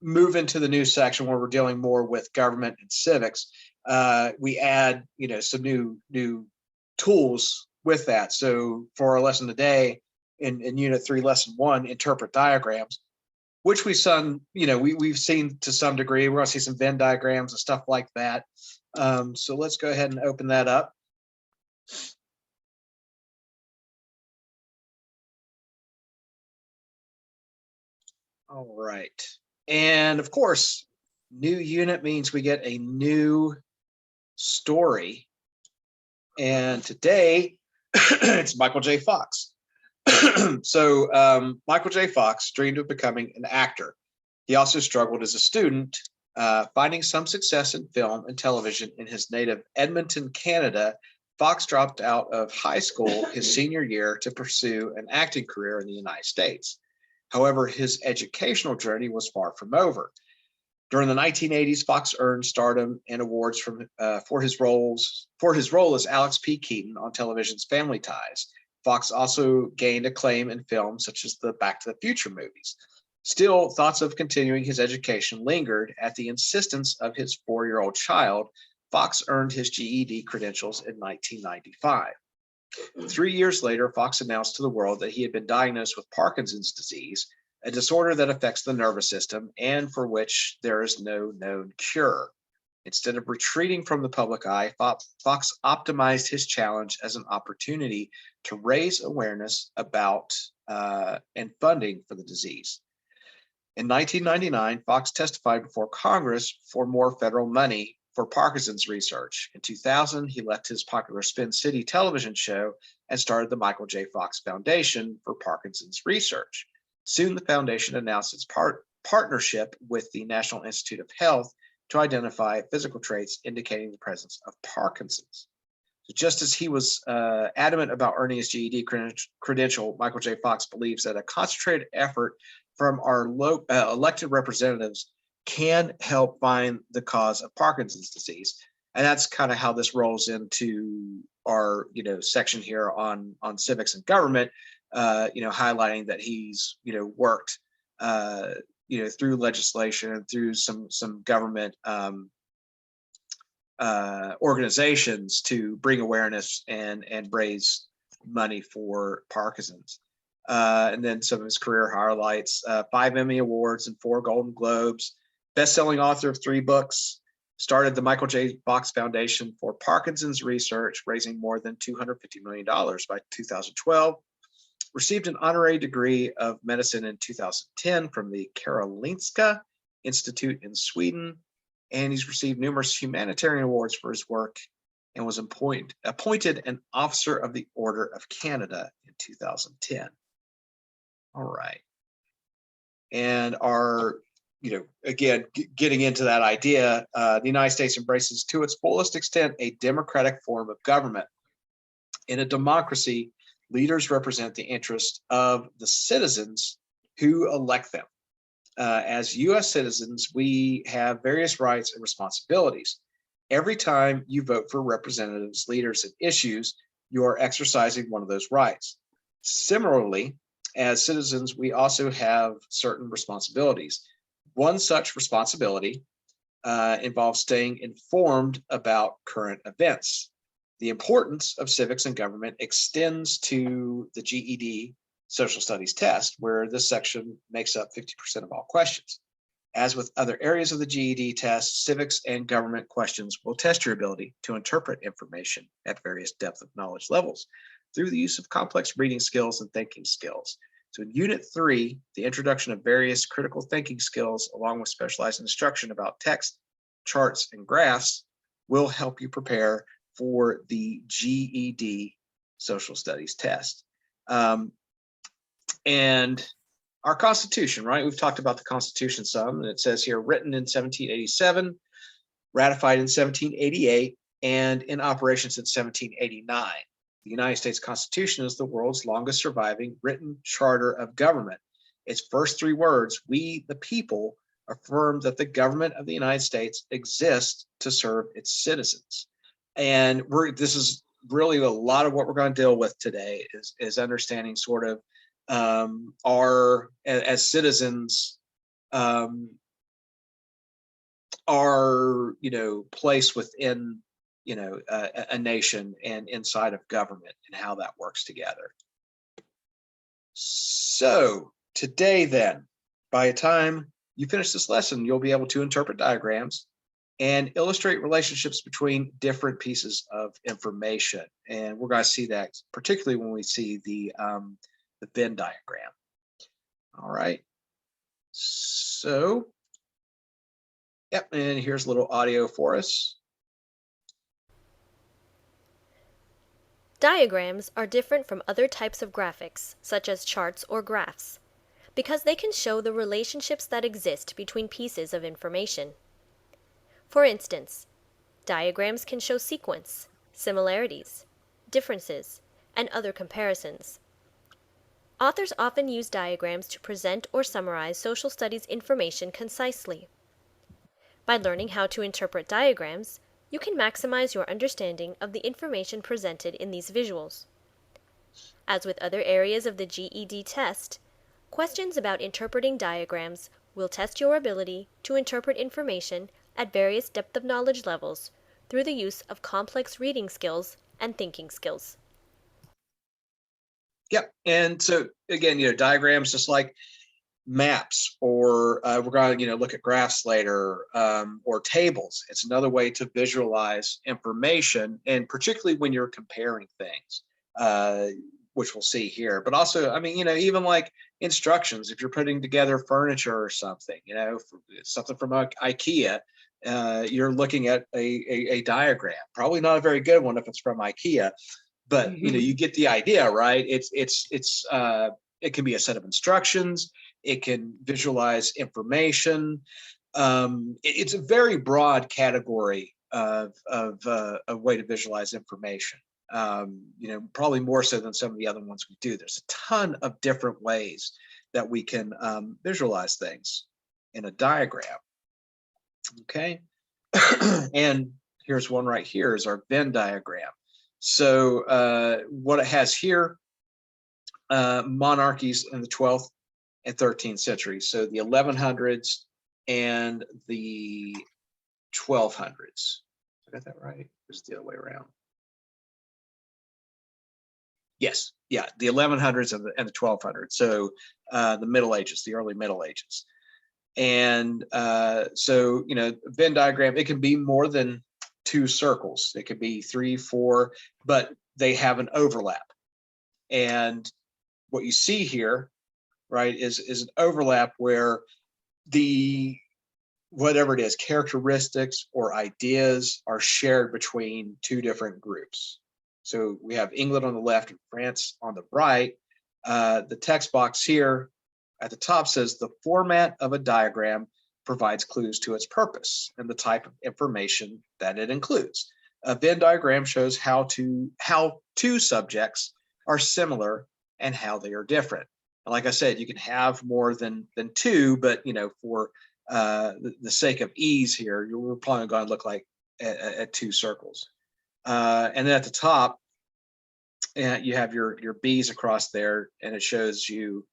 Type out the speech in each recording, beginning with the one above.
move into the new section where we're dealing more with government and civics, we add, some new tools with that. So for our lesson today, in Unit 3, Lesson 1, interpret diagrams, which we've seen to some degree. We're going to see some Venn diagrams and stuff like that. So let's go ahead and open that up. All right. And of course, new unit means we get a new story. And today, it's Michael J. Fox. So Michael J. Fox dreamed of becoming an actor. He also struggled as a student, finding some success in film and television in his native Edmonton, Canada. Fox dropped out of high school his senior year to pursue an acting career in the United States. However, his educational journey was far from over. During the 1980s, Fox earned stardom and awards for his role as Alex P. Keaton on television's Family Ties. Fox also gained acclaim in films such as the Back to the Future movies. Still, thoughts of continuing his education lingered. At the insistence of his 4-year-old child, Fox earned his GED credentials in 1995. 3 years later, Fox announced to the world that he had been diagnosed with Parkinson's disease, a disorder that affects the nervous system and for which there is no known cure. Instead of retreating from the public eye, Fox optimized his challenge as an opportunity to raise awareness about and funding for the disease. In 1999, Fox testified before Congress for more federal money for Parkinson's research. In 2000, he left his popular Spin City television show and started the Michael J. Fox Foundation for Parkinson's research. Soon, the foundation announced its partnership with the National Institute of Health to identify physical traits indicating the presence of Parkinson's. So just as he was adamant about earning his GED credential, Michael J. Fox believes that a concentrated effort from our elected representatives can help find the cause of Parkinson's disease. And that's kind of how this rolls into our, section here on civics and government, highlighting that he's, worked, through legislation and through some government organizations to bring awareness and raise money for Parkinson's. And then some of his career highlights, 5 Emmy Awards and 4 Golden Globes, best-selling author of 3 books, started the Michael J. Fox Foundation for Parkinson's Research, raising more than $250 million by 2012, received an honorary degree of medicine in 2010 from the Karolinska Institute in Sweden, and he's received numerous humanitarian awards for his work and was appointed an Officer of the Order of Canada in 2010. All right. And our, again, getting into that idea, the United States embraces to its fullest extent a democratic form of government. In a democracy, leaders represent the interests of the citizens who elect them. As U.S. citizens, we have various rights and responsibilities. Every time you vote for representatives, leaders, and issues, you are exercising one of those rights. Similarly, as citizens, we also have certain responsibilities. One such responsibility involves staying informed about current events. The importance of civics and government extends to the GED social studies test, where this section makes up 50% of all questions. As with other areas of the GED test, civics and government questions will test your ability to interpret information at various depth of knowledge levels through the use of complex reading skills and thinking skills. So in Unit 3, the introduction of various critical thinking skills, along with specialized instruction about text, charts, and graphs, will help you prepare for the GED social studies test. And our Constitution, right? We've talked about the Constitution some, and it says here, written in 1787, ratified in 1788, and in operation since 1789. The United States Constitution is the world's longest surviving written charter of government. Its first 3 words, we the people, affirm that the government of the United States exists to serve its citizens. And this is really a lot of what we're going to deal with today is understanding sort of our, as citizens, are, placed within, a nation and inside of government and how that works together. So today then, by the time you finish this lesson, you'll be able to interpret diagrams and illustrate relationships between different pieces of information. And we're going to see that particularly when we see the Venn diagram. All right. So, yep, and here's a little audio for us. Diagrams are different from other types of graphics, such as charts or graphs, because they can show the relationships that exist between pieces of information. For instance, diagrams can show sequence, similarities, differences, and other comparisons. Authors often use diagrams to present or summarize social studies information concisely. By learning how to interpret diagrams, you can maximize your understanding of the information presented in these visuals. As with other areas of the GED test, questions about interpreting diagrams will test your ability to interpret information at various depth of knowledge levels through the use of complex reading skills and thinking skills. Yep. And so again, diagrams, just like maps, or we're going to look at graphs later, or tables. It's another way to visualize information, and particularly when you're comparing things, which we'll see here. But also, even like instructions, if you're putting together furniture or something, something from IKEA, you're looking at a diagram. Probably not a very good one if it's from IKEA, but you get the idea, right? It can be a set of instructions. It can visualize information. It's a very broad category of a way to visualize information. Probably more so than some of the other ones we do. There's a ton of different ways that we can visualize things in a diagram. Okay, and here's one right here is our Venn diagram. So what it has here, monarchies in the 12th and 13th centuries. So the 1100s and the 1200s. I got that right? Or is it the other way around? Yes, yeah, the 1100s and the 1200s. So the Middle Ages, the early Middle Ages. And so, Venn diagram, it can be more than 2 circles. It could be 3, 4, but they have an overlap. And what you see here, right, is an overlap where whatever it is, characteristics or ideas are shared between 2 different groups. So we have England on the left and France on the right. The text box here at the top says the format of a diagram provides clues to its purpose and the type of information that it includes. A Venn diagram shows how two subjects are similar and how they are different. And like I said, you can have more than 2, but for the sake of ease here, we're probably going to look like at 2 circles. And then at the top, you have your B's across there, and it shows you,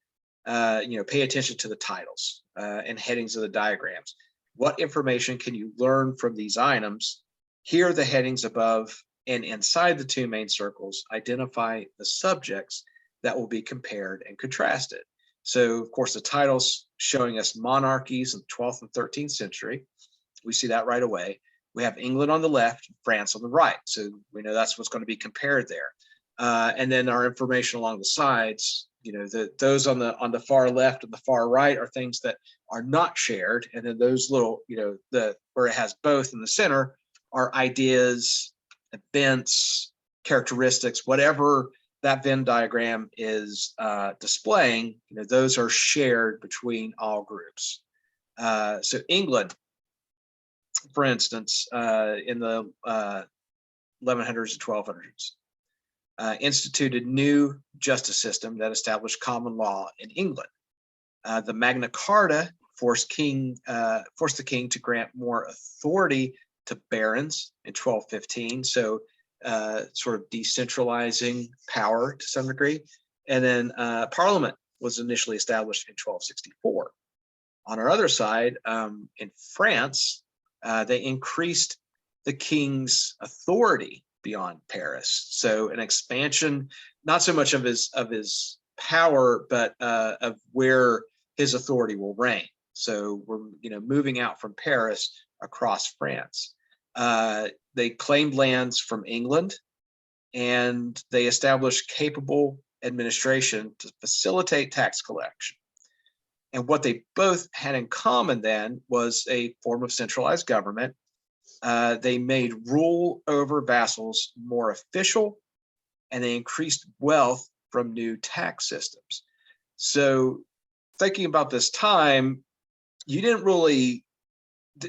pay attention to the titles and headings of the diagrams. What information can you learn from these items? Here are the headings above, and inside the 2 main circles, identify the subjects that will be compared and contrasted. So, of course, the titles showing us monarchies in the 12th and 13th century. We see that right away. We have England on the left, France on the right. So we know that's what's going to be compared there. And then our information along the sides, those on the far left and the far right are things that are not shared. And then those little, where it has both in the center are ideas, events, characteristics, whatever that Venn diagram is displaying, those are shared between all groups. So England, for instance, in the 1100s and 1200s, instituted new justice system that established common law in England. The Magna Carta forced the king to grant more authority to barons in 1215, so sort of decentralizing power to some degree. And then Parliament was initially established in 1264. On our other side, in France, They increased the king's authority beyond Paris. So an expansion, not so much of his power, but of where his authority will reign. So we're moving out from Paris across France. They claimed lands from England, and they established capable administration to facilitate tax collection. And what they both had in common then was a form of centralized government. They made rule over vassals more official, and they increased wealth from new tax systems. So thinking about this time, you didn't really,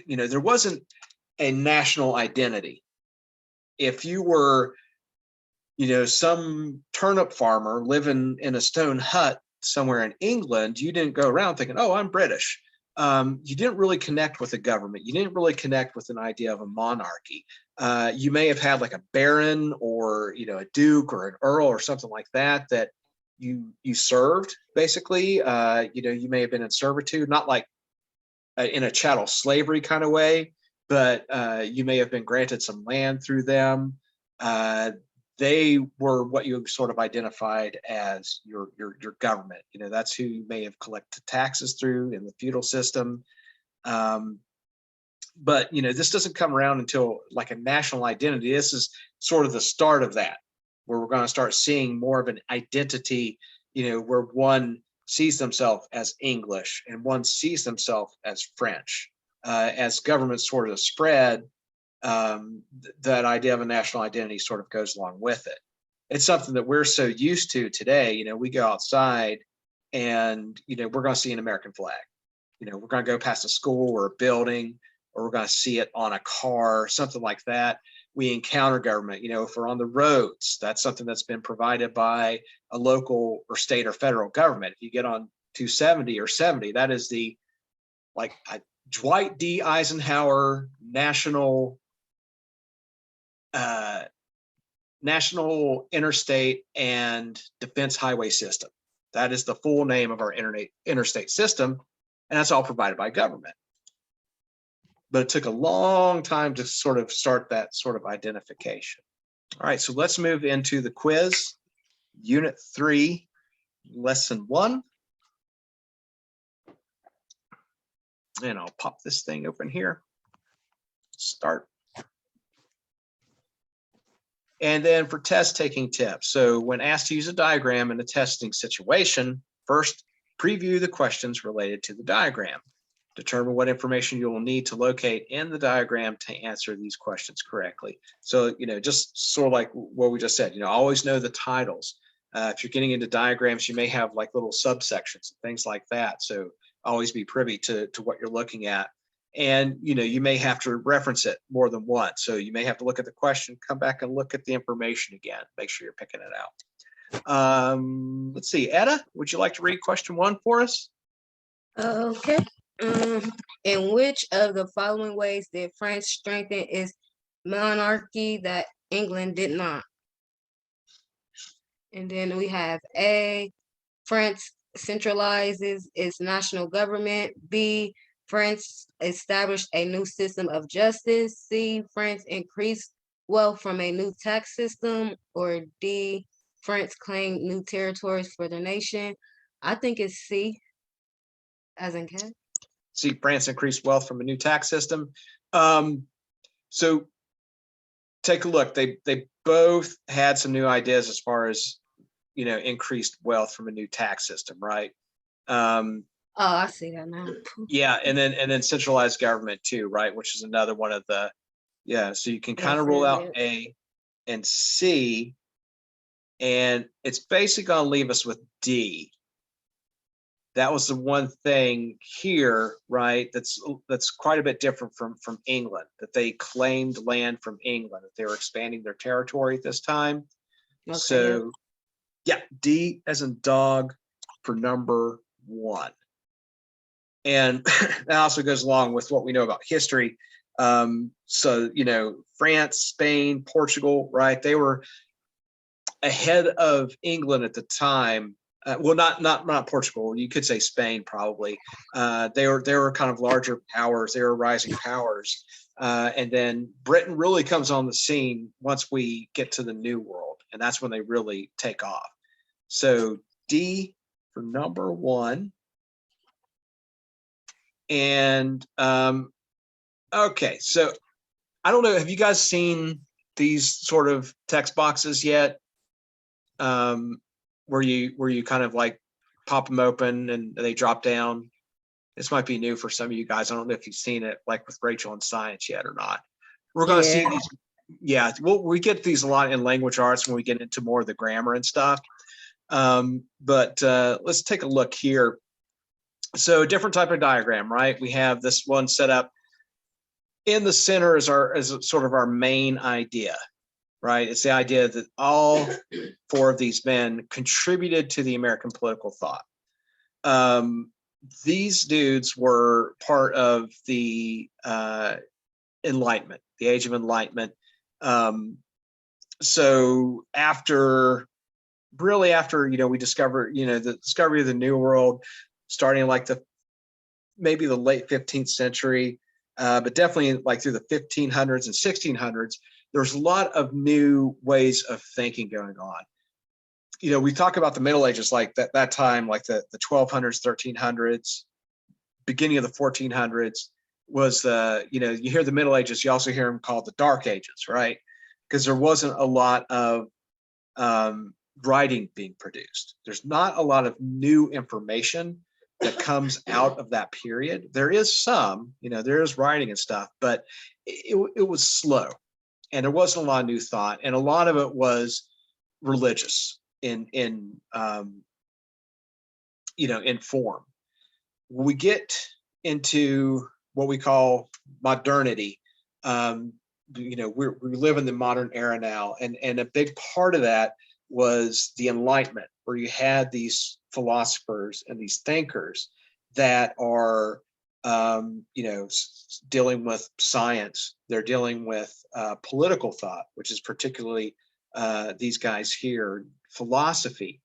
there wasn't a national identity. If you were, some turnip farmer living in a stone hut somewhere in England, you didn't go around thinking, oh, I'm British. You didn't really connect with the government. You didn't really connect with an idea of a monarchy. You may have had like a baron or, a duke or an earl or something like that you served, basically. You may have been in servitude, not like in a chattel slavery kind of way, but you may have been granted some land through them. They were what you sort of identified as your government. That's who you may have collected taxes through in the feudal system. But this doesn't come around until like a national identity. This is sort of the start of that, where we're going to start seeing more of an identity, where one sees themselves as English and one sees themselves as French. As governments sort of spread, that idea of a national identity sort of goes along with it. It's something that we're so used to today. We go outside and, we're going to see an American flag. We're going to go past a school or a building, or we're going to see it on a car, something like that. We encounter government, if we're on the roads, that's something that's been provided by a local or state or federal government. If you get on 270 or 70, that is the Dwight D. Eisenhower National Interstate and Defense Highway System. That is the full name of our interstate system, and that's all provided by government. But it took a long time to sort of start that sort of identification. All right, so let's move into the quiz, Unit 3, Lesson 1. And I'll pop this thing open here. Start. And then for test taking tips. So when asked to use a diagram in a testing situation, first preview the questions related to the diagram. Determine what information you will need to locate in the diagram to answer these questions correctly. So, just sort of like what we just said, always know the titles. If you're getting into diagrams, you may have like little subsections and things like that. So always be privy to what you're looking at. And, you may have to reference it more than once. So you may have to look at the question, come back and look at the information again, make sure you're picking it out. Let's see, Etta, would you like to read question 1 for us? Okay. In which of the following ways did France strengthen its monarchy that England did not? And then we have A, France centralizes its national government. B, France established a new system of justice. C, France increased wealth from a new tax system. Or D, France claimed new territories for the nation. I think it's C, as in cat. See, France increased wealth from a new tax system. So take a look. They both had some new ideas as far as, increased wealth from a new tax system, right? Oh, I see that now. Yeah, and then centralized government too, right? Which is another one of the, so you can kind of rule out A and C, and it's basically going to leave us with D. That was the one thing here, right? That's quite a bit different from England, that they claimed land from England, that they were expanding their territory at this time. Okay. So yeah, D as in dog for number 1. And that also goes along with what we know about history. So, France, Spain, Portugal, right? They were ahead of England at the time. Well, not Portugal. You could say Spain, probably. They were kind of larger powers. They were rising powers. And then Britain really comes on the scene once we get to the New World, and that's when they really take off. So D for number 1. And okay, so I don't know, have you guys seen these sort of text boxes yet? Where you kind of like pop them open and they drop down? This might be new for some of you guys. I don't know if you've seen it like with Rachel in science yet or not. We're going to see these. Yeah, we get these a lot in language arts when we get into more of the grammar and stuff. But let's take a look here. So different type of diagram, right? We have this one set up in the center as sort of our main idea, right? It's the idea that all 4 of these men contributed to the American political thought. These dudes were part of the Enlightenment, the Age of Enlightenment. So after we discover, the discovery of the New World, starting like maybe the late 15th century, but definitely like through the 1500s and 1600s, there's a lot of new ways of thinking going on. We talk about the Middle Ages, like that time, like the 1200s, 1300s, beginning of the 1400s was you hear the Middle Ages, you also hear them called the Dark Ages, right? Because there wasn't a lot of writing being produced. There's not a lot of new information that comes out of that period. There is some, there is writing and stuff, but it was slow, and there wasn't a lot of new thought, and a lot of it was religious in form. When we get into what we call modernity, we live in the modern era now, and a big part of that was the Enlightenment, where you had these philosophers and these thinkers that are dealing with science. They're dealing with political thought, which is particularly these guys here, philosophy.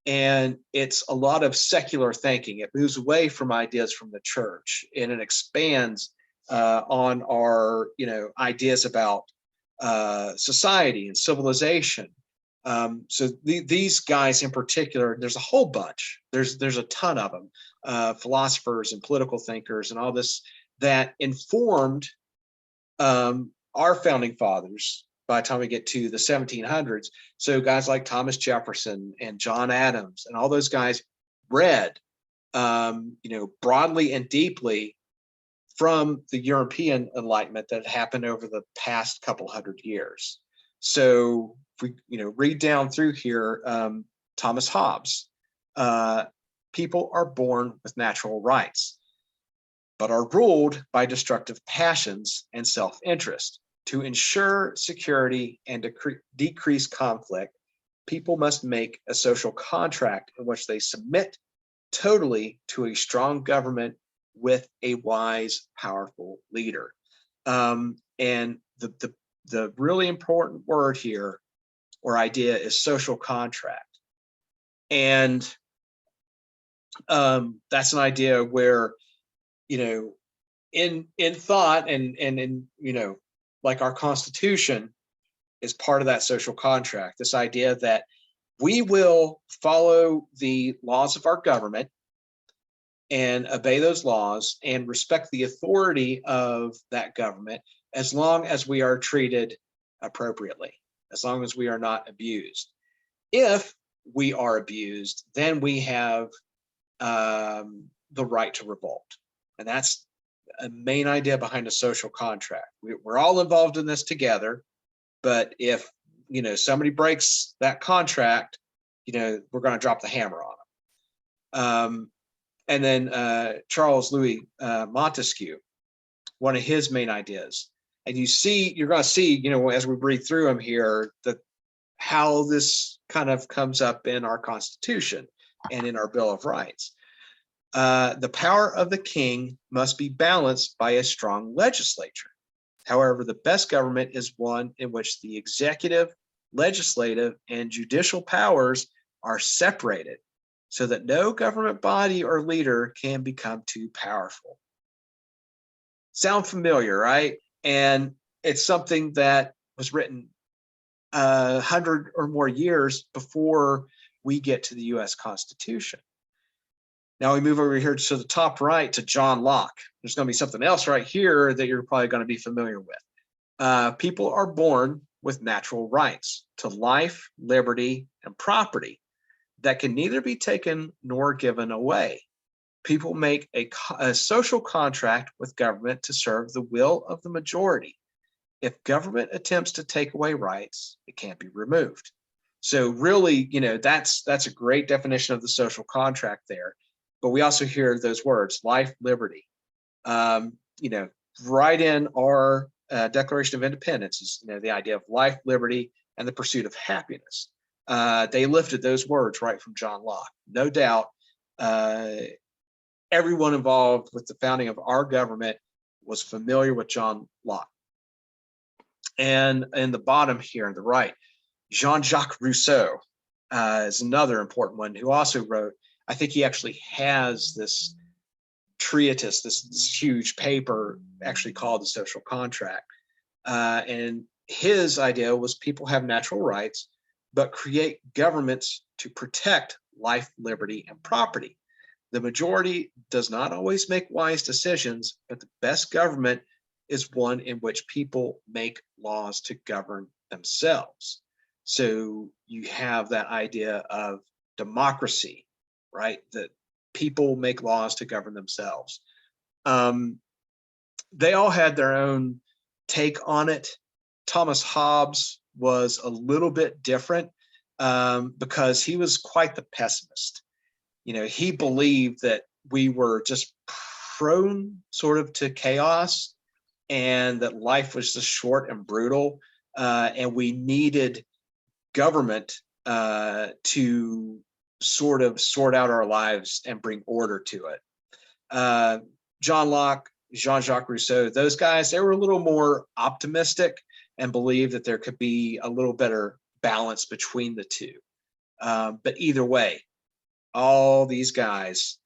And it's a lot of secular thinking. It moves away from ideas from the church, and it expands on our ideas about society and civilization. So these guys in particular, there's a whole bunch. There's a ton of them, philosophers and political thinkers and all this, that informed our founding fathers by the time we get to the 1700s. So guys like Thomas Jefferson and John Adams and all those guys read, broadly and deeply from the European Enlightenment that happened over the past couple hundred years. So if we read down through here, Thomas Hobbes, people are born with natural rights, but are ruled by destructive passions and self-interest. To ensure security and decrease conflict, people must make a social contract in which they submit totally to a strong government with a wise, powerful leader. And the really important word here or idea is social contract. And that's an idea where, in thought and in, like our Constitution is part of that social contract, this idea that we will follow the laws of our government and obey those laws and respect the authority of that government as long as we are treated appropriately, as long as we are not abused. If we are abused, then we have the right to revolt. And that's a main idea behind a social contract. We're all involved in this together, but if somebody breaks that contract, we're going to drop the hammer on them. And then Charles Louis Montesquieu, one of his main ideas, and you're going to see, as we read through them here, that how this kind of comes up in our Constitution and in our Bill of Rights. The power of the king must be balanced by a strong legislature. However, the best government is one in which the executive, legislative, and judicial powers are separated so that no government body or leader can become too powerful. Sound familiar, right? And it's something that was written 100 or more years before we get to the US Constitution. Now we move over here to the top right to John Locke. There's going to be something else right here that you're probably going to be familiar with. People are born with natural rights to life, liberty, and property that can neither be taken nor given away. People make a social contract with government to serve the will of the majority. If government attempts to take away rights, it can't be removed. So really, that's a great definition of the social contract there. But we also hear those words, life, liberty. Right in our Declaration of Independence is the idea of life, liberty, and the pursuit of happiness. They lifted those words right from John Locke. No doubt, everyone involved with the founding of our government was familiar with John Locke. And in the bottom here on the right, Jean-Jacques Rousseau is another important one who also wrote, I think he actually has this treatise, this huge paper actually called The Social Contract. And his idea was people have natural rights, but create governments to protect life, liberty, and property. The majority does not always make wise decisions, but the best government is one in which people make laws to govern themselves. So you have that idea of democracy, right? That people make laws to govern themselves. They all had their own take on it. Thomas Hobbes was a little bit different because he was quite the pessimist. He believed that we were just prone sort of to chaos and that life was just short and brutal, and we needed government to sort of sort out our lives and bring order to it. John Locke, Jean-Jacques Rousseau, those guys, they were a little more optimistic and believed that there could be a little better balance between the two. But either way, all these guys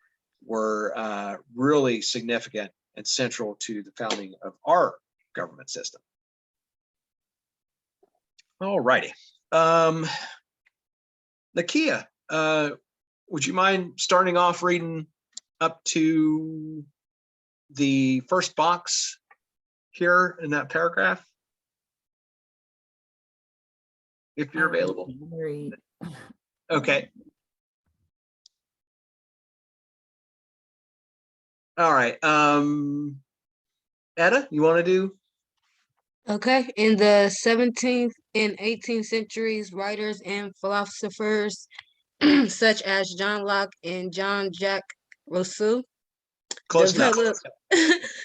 were really significant and central to the founding of our government system. All righty. Nakia, would you mind starting off reading up to the first box here in that paragraph? If you're available. Okay. All right. Etta, you want to do? Okay. In the 17th and 18th centuries, writers and philosophers such as John Locke and Jean-Jacques Rousseau Close enough.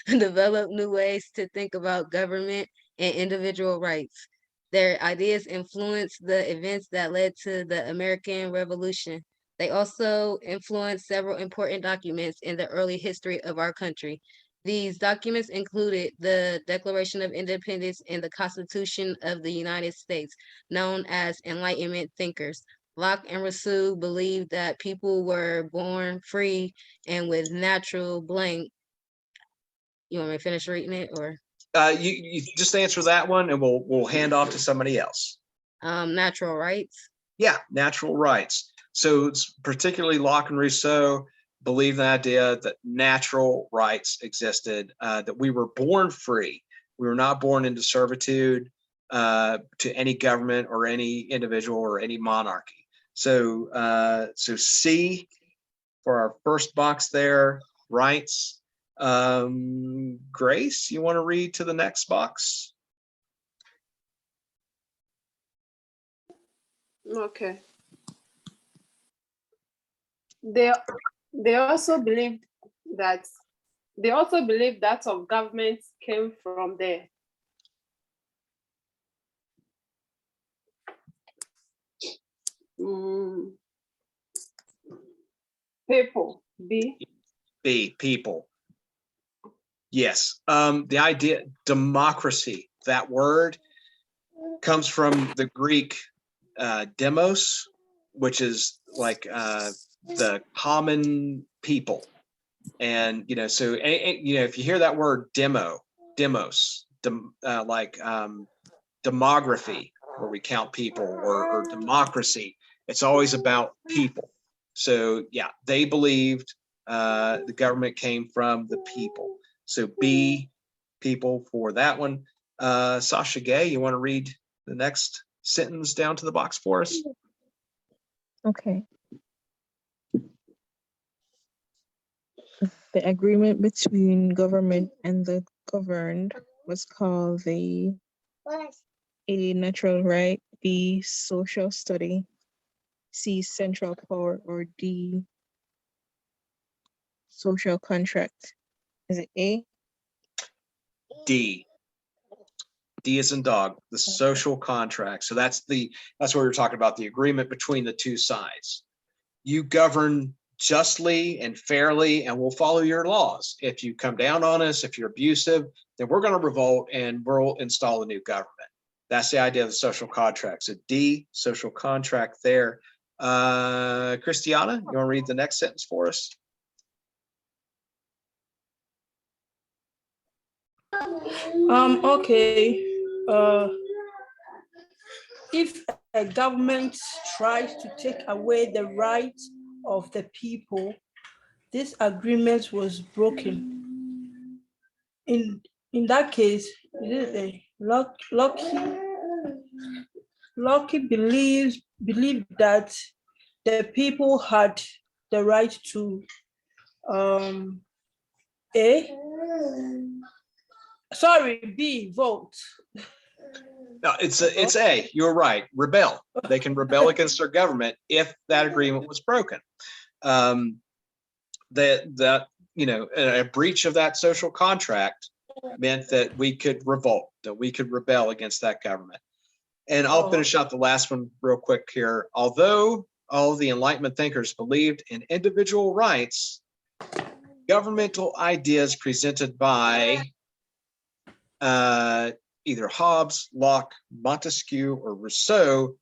developed new ways to think about government and individual rights. Their ideas influenced the events that led to the American Revolution. They also influenced several important documents in the early history of our country. These documents included the Declaration of Independence and the Constitution of the United States, known as Enlightenment thinkers. Locke and Rousseau believed that people were born free and with natural blank. You want me to finish reading it, or? You just answer that one, and we'll hand off to somebody else. Natural rights. Yeah, natural rights. So it's particularly Locke and Rousseau believe the idea that natural rights existed, that we were born free. We were not born into servitude to any government or any individual or any monarchy. So C for our first box there, rights. Grace, you want to read to the next box? Okay. They also believed that of government came from there. People. B, people. Yes. The idea, democracy, that word comes from the Greek demos, which is like the common people. And, so, if you hear that word demos, demography, where we count people, or democracy. It's always about people. So yeah, they believed the government came from the people. So B, people for that one. Sasha Gay, you want to read the next sentence down to the box for us? Okay. The agreement between government and the governed was called A, natural right, B, social study, C, central power, or D, social contract. Is it A? D. D is in dog, the social contract. So that's what we were talking about, the agreement between the two sides. You govern justly and fairly, and we'll follow your laws. If you come down on us, if you're abusive, then we're going to revolt and we'll install a new government. That's the idea of the social contract. So D, social contract there. Christiana, you want to read the next sentence for us? Okay. If a government tries to take away the rights of the people, this agreement was broken. In that case, Locke believed that the people had the right to B, vote. No, it's A. You're right. Rebel. They can rebel against their government if that agreement was broken. That a breach of that social contract meant that we could revolt, that we could rebel against that government. And I'll finish out the last one real quick here. Although all the Enlightenment thinkers believed in individual rights, governmental ideas presented by either Hobbes, Locke, Montesquieu, or Rousseau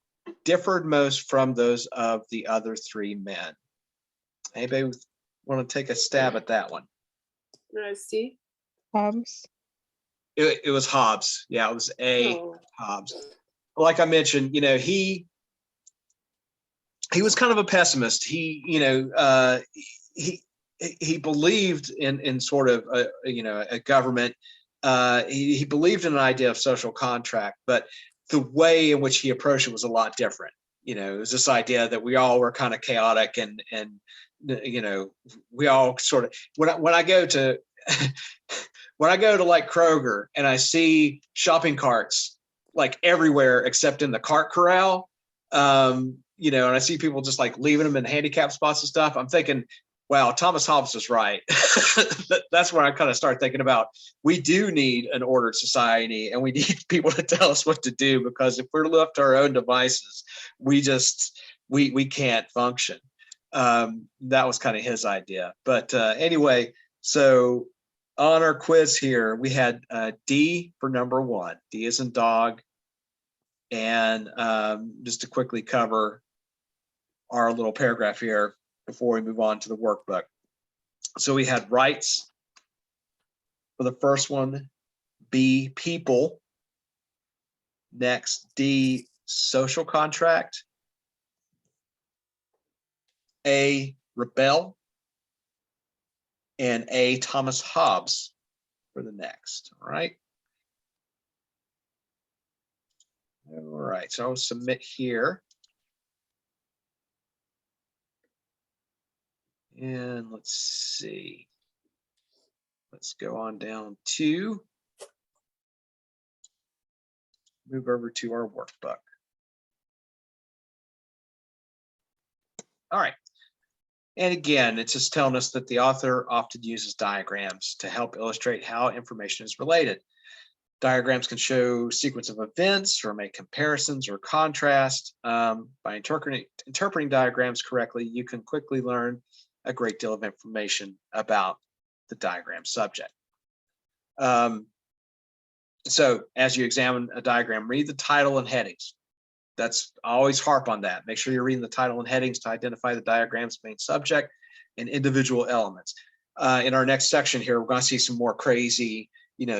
differed most from those of the other three men. Anybody want to take a stab at that one? See? Hobbes. It was Hobbes. Yeah, it was A. Hobbes. Like I mentioned, he was kind of a pessimist. He believed in sort of a government. He believed in an idea of social contract, but the way in which he approached it was a lot different. It was this idea that we all were kind of chaotic, and we all sort of, when I go to when I go to like Kroger and I see shopping carts like everywhere except in the cart corral, and I see people just like leaving them in handicap spots and stuff, I'm thinking, wow, Thomas Hobbes was right. That's where I kind of start thinking about, we do need an ordered society, and we need people to tell us what to do, because if we're left to our own devices, we can't function. That was kind of his idea. But anyway, so on our quiz here, we had D for number one. D is in dog. And just to quickly cover our little paragraph here before we move on to the workbook. So we had rights for the first one, B, people. Next, D, social contract. A, rebel. And A, Thomas Hobbes for the next. All right. All right, so I'll submit here. And let's see. Let's go on down to, move over to our workbook. All right. And again, it's just telling us that the author often uses diagrams to help illustrate how information is related. Diagrams can show sequence of events or make comparisons or contrast. By interpreting diagrams correctly, you can quickly learn a great deal of information about the diagram subject. So as you examine a diagram, read the title and headings. That's always harp on that. Make sure you're reading the title and headings to identify the diagram's main subject and individual elements. In our next section here, we're going to see some more crazy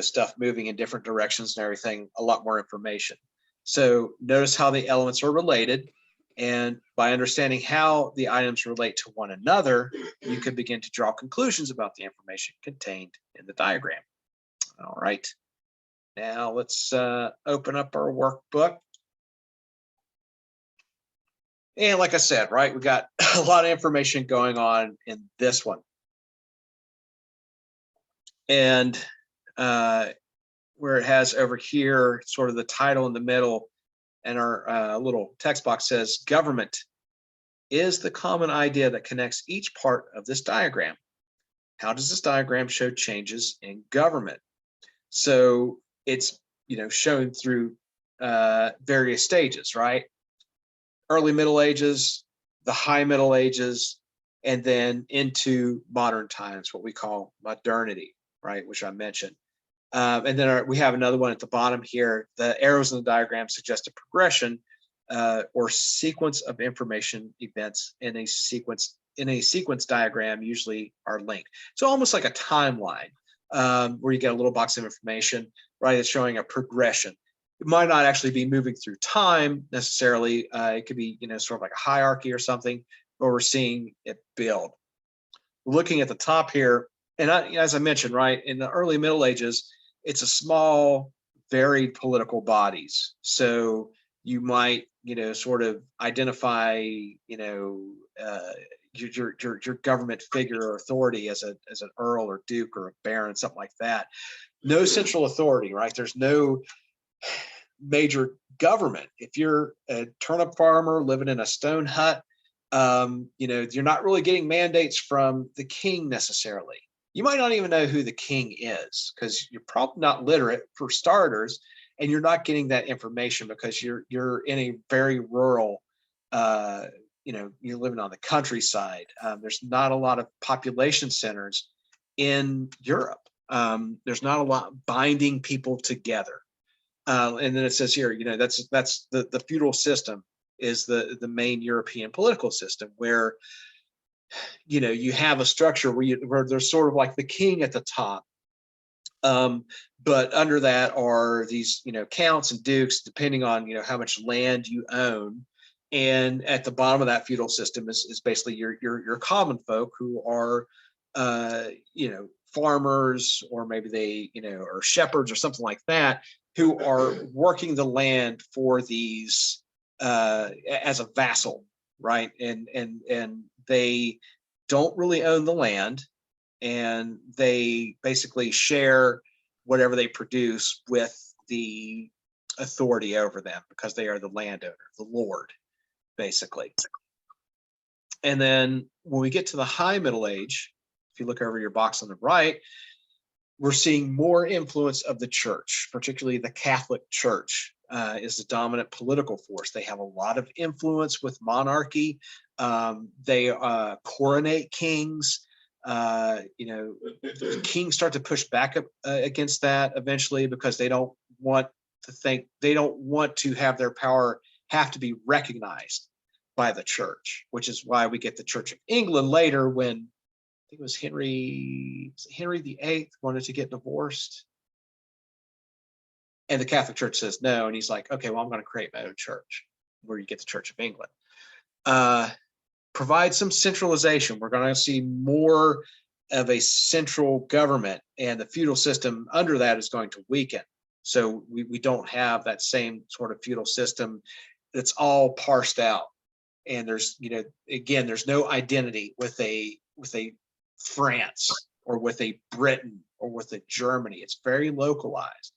stuff moving in different directions and everything, a lot more information. So notice how the elements are related. And by understanding how the items relate to one another, you can begin to draw conclusions about the information contained in the diagram. All right. Now let's open up our workbook. And like I said, right, we got a lot of information going on in this one. And where it has over here, sort of the title in the middle, and our little text box says, government is the common idea that connects each part of this diagram. How does this diagram show changes in government? So it's, shown through various stages, right? Early Middle Ages, the High Middle Ages, and then into modern times, what we call modernity, right? Which I mentioned. And then we have another one at the bottom here. The arrows in the diagram suggest a progression or sequence of information events in a sequence diagram usually are linked. So almost like a timeline where you get a little box of information, right? It's showing a progression. It might not actually be moving through time necessarily. It could be, sort of like a hierarchy or something, but we're seeing it build. Looking at the top here, and as I mentioned, right, in the early Middle Ages, it's a small, varied political bodies. So you might, sort of identify, your government figure or authority as an earl or duke or a baron, something like that. No central authority, right? There's no major government. If you're a turnip farmer living in a stone hut, you're not really getting mandates from the king necessarily. You might not even know who the king is because you're probably not literate for starters, and you're not getting that information because you're in a very rural, you're living on the countryside. There's not a lot of population centers in Europe. There's not a lot binding people together. And then it says here, that's the feudal system is the main European political system where, you have a structure where there's sort of like the king at the top. But under that are these, counts and dukes, depending on, how much land you own. And at the bottom of that feudal system is basically your common folk who are, farmers, or maybe they, are shepherds or something like that, who are working the land for these as a vassal, right? And they don't really own the land, and they basically share whatever they produce with the authority over them because they are the landowner, the lord, basically. And then when we get to the High Middle Age, if you look over your box on the right, we're seeing more influence of the church, particularly the Catholic Church is the dominant political force. They have a lot of influence with monarchy. They coronate kings. Kings start to push back against that eventually because they don't want to have their power have to be recognized by the church, which is why we get the Church of England later when I think it was Henry VIII wanted to get divorced. And the Catholic Church says no. And he's like, okay, well, I'm going to create my own church, where you get the Church of England. Provide some centralization. We're going to see more of a central government, and the feudal system under that is going to weaken. So we don't have that same sort of feudal system that's all parsed out. And there's, again, there's no identity with a France or with a Britain or with a Germany. It's very localized.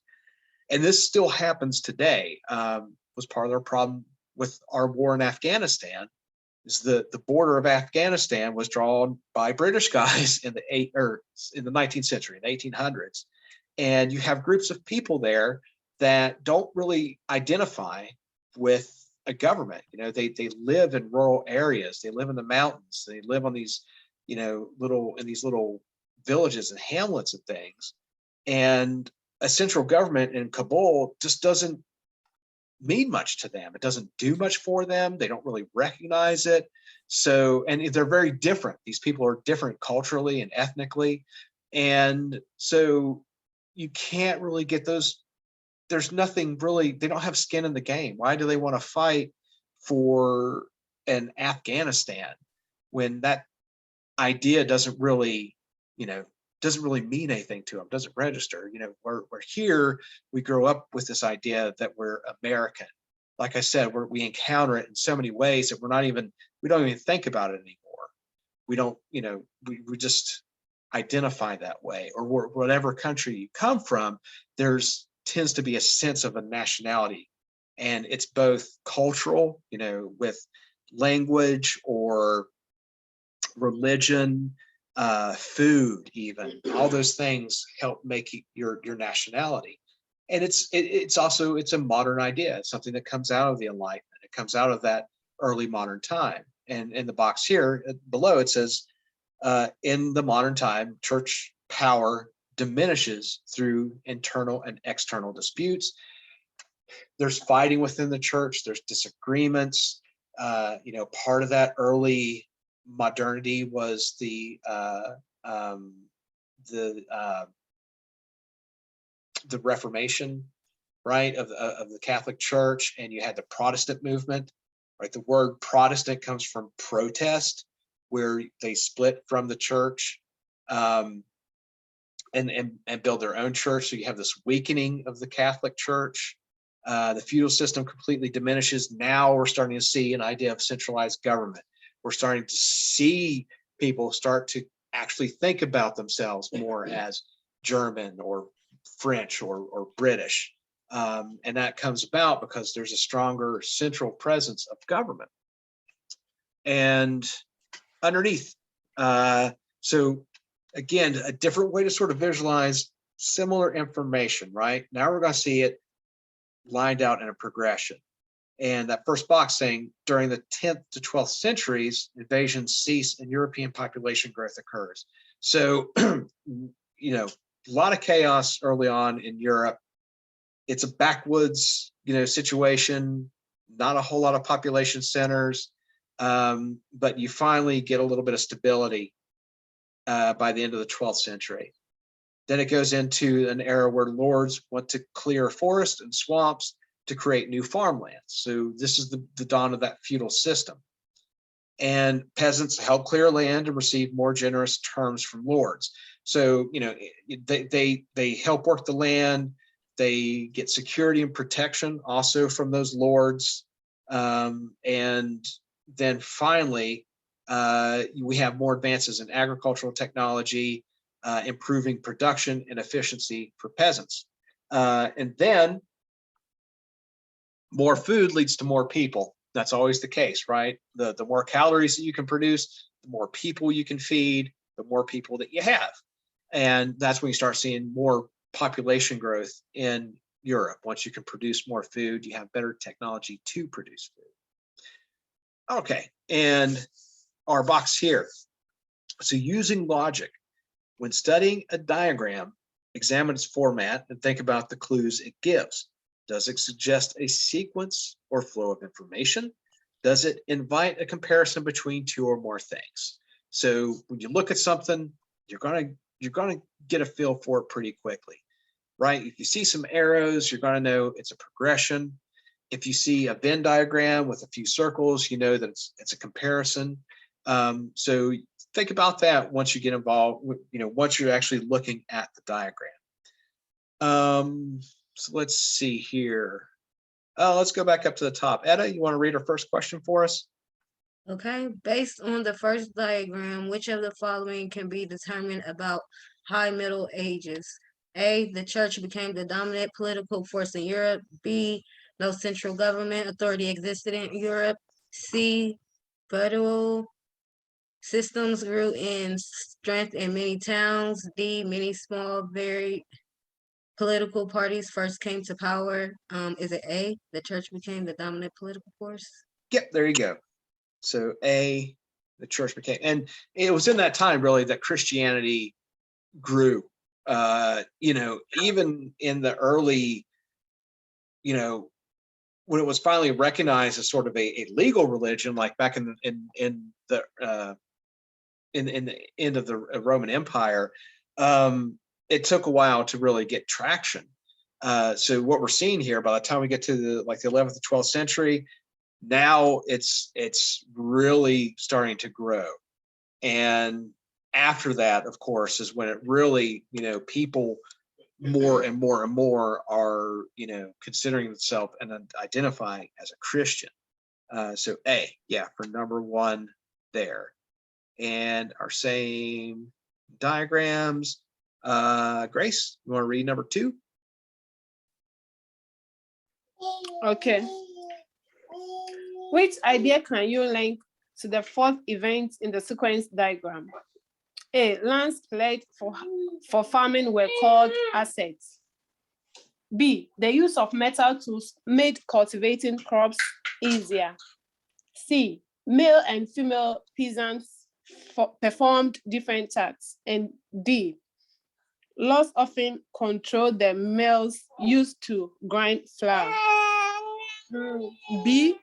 And this still happens today. Was part of our problem with our war in Afghanistan is the border of Afghanistan was drawn by British guys in the 19th century, in the 1800s. And you have groups of people there that don't really identify with a government. They live in rural areas. They live in the mountains. They live on these, little villages and hamlets and things. And a central government in Kabul just doesn't mean much to them. It doesn't do much for them. They don't really recognize it. So, and they're very different. These people are different culturally and ethnically. And so you can't really get those. There's nothing really, they don't have skin in the game. Why do they want to fight for an Afghanistan when that idea doesn't really, doesn't really mean anything to them, doesn't register? We're here, we grow up with this idea that we're American. Like I said, we encounter it in so many ways that we don't even think about it anymore. We don't, we just identify that way. Or whatever country you come from, there's tends to be a sense of a nationality, and it's both cultural, with language or religion, food, even all those things help make your nationality. And it's also a modern idea. It's something that comes out of the Enlightenment. It comes out of that early modern time. And in the box here below, it says, in the modern time, church power diminishes through internal and external disputes. There's fighting within the church. There's disagreements. Part of that early modernity was the Reformation, right, of the Catholic Church, and you had the Protestant movement, right? The word Protestant comes from protest, where they split from the church and build their own church. So you have this weakening of the Catholic Church. The feudal system completely diminishes. Now we're starting to see an idea of centralized government. We're starting to see people start to actually think about themselves more as German or French or British. And that comes about because there's a stronger central presence of government. And underneath, so again, a different way to sort of visualize similar information, right? Now we're going to see it lined out in a progression. And that first box saying, during the 10th to 12th centuries, invasions cease and European population growth occurs. So, a lot of chaos early on in Europe. It's a backwoods, situation, not a whole lot of population centers, but you finally get a little bit of stability by the end of the 12th century. Then it goes into an era where lords want to clear forests and swamps to create new farmlands. So this is the dawn of that feudal system. And peasants help clear land and receive more generous terms from lords. So, they help work the land. They get security and protection also from those lords. And then finally, we have more advances in agricultural technology, improving production and efficiency for peasants. And then more food leads to more people. That's always the case, right? The more calories that you can produce, the more people you can feed, the more people that you have. And that's when you start seeing more population growth in Europe. Once you can produce more food, you have better technology to produce food. Okay, and our box here. So using logic, when studying a diagram, examine its format and think about the clues it gives. Does it suggest a sequence or flow of information? Does it invite a comparison between two or more things? So when you look at something, you're gonna get a feel for it pretty quickly, right? If you see some arrows, you're gonna know it's a progression. If you see a Venn diagram with a few circles, you know that it's a comparison. So think about that once you get involved, once you're actually looking at the diagram. So let's see here. Let's go back up to the top. Etta, you want to read our first question for us? Okay, based on the first diagram, which of the following can be determined about High Middle Ages? A, the church became the dominant political force in Europe. B, no central government authority existed in Europe. C, federal systems grew in strength in many towns. D, many small, very political parties first came to power. Is it A, the church became the dominant political force? Yep, there you go. So A, the church became, and it was in that time really that Christianity grew. Even in the early, when it was finally recognized as sort of a legal religion, like back in the end of the Roman Empire, it took a while to really get traction. So what we're seeing here, by the time we get to the 11th and 12th century, now it's really starting to grow. And after that, of course, is when it really, people more and more and more are, considering themselves and identifying as a Christian. So A, yeah, for number one there. And our same diagrams. Grace, you want to read number 2? Okay. Which idea can you link to the 4th event in the sequence diagram? A, lands cleared for farming were called assets. B, the use of metal tools made cultivating crops easier. C, male and female peasants performed different tasks. And D, laws often controlled the mills used to grind flour. B.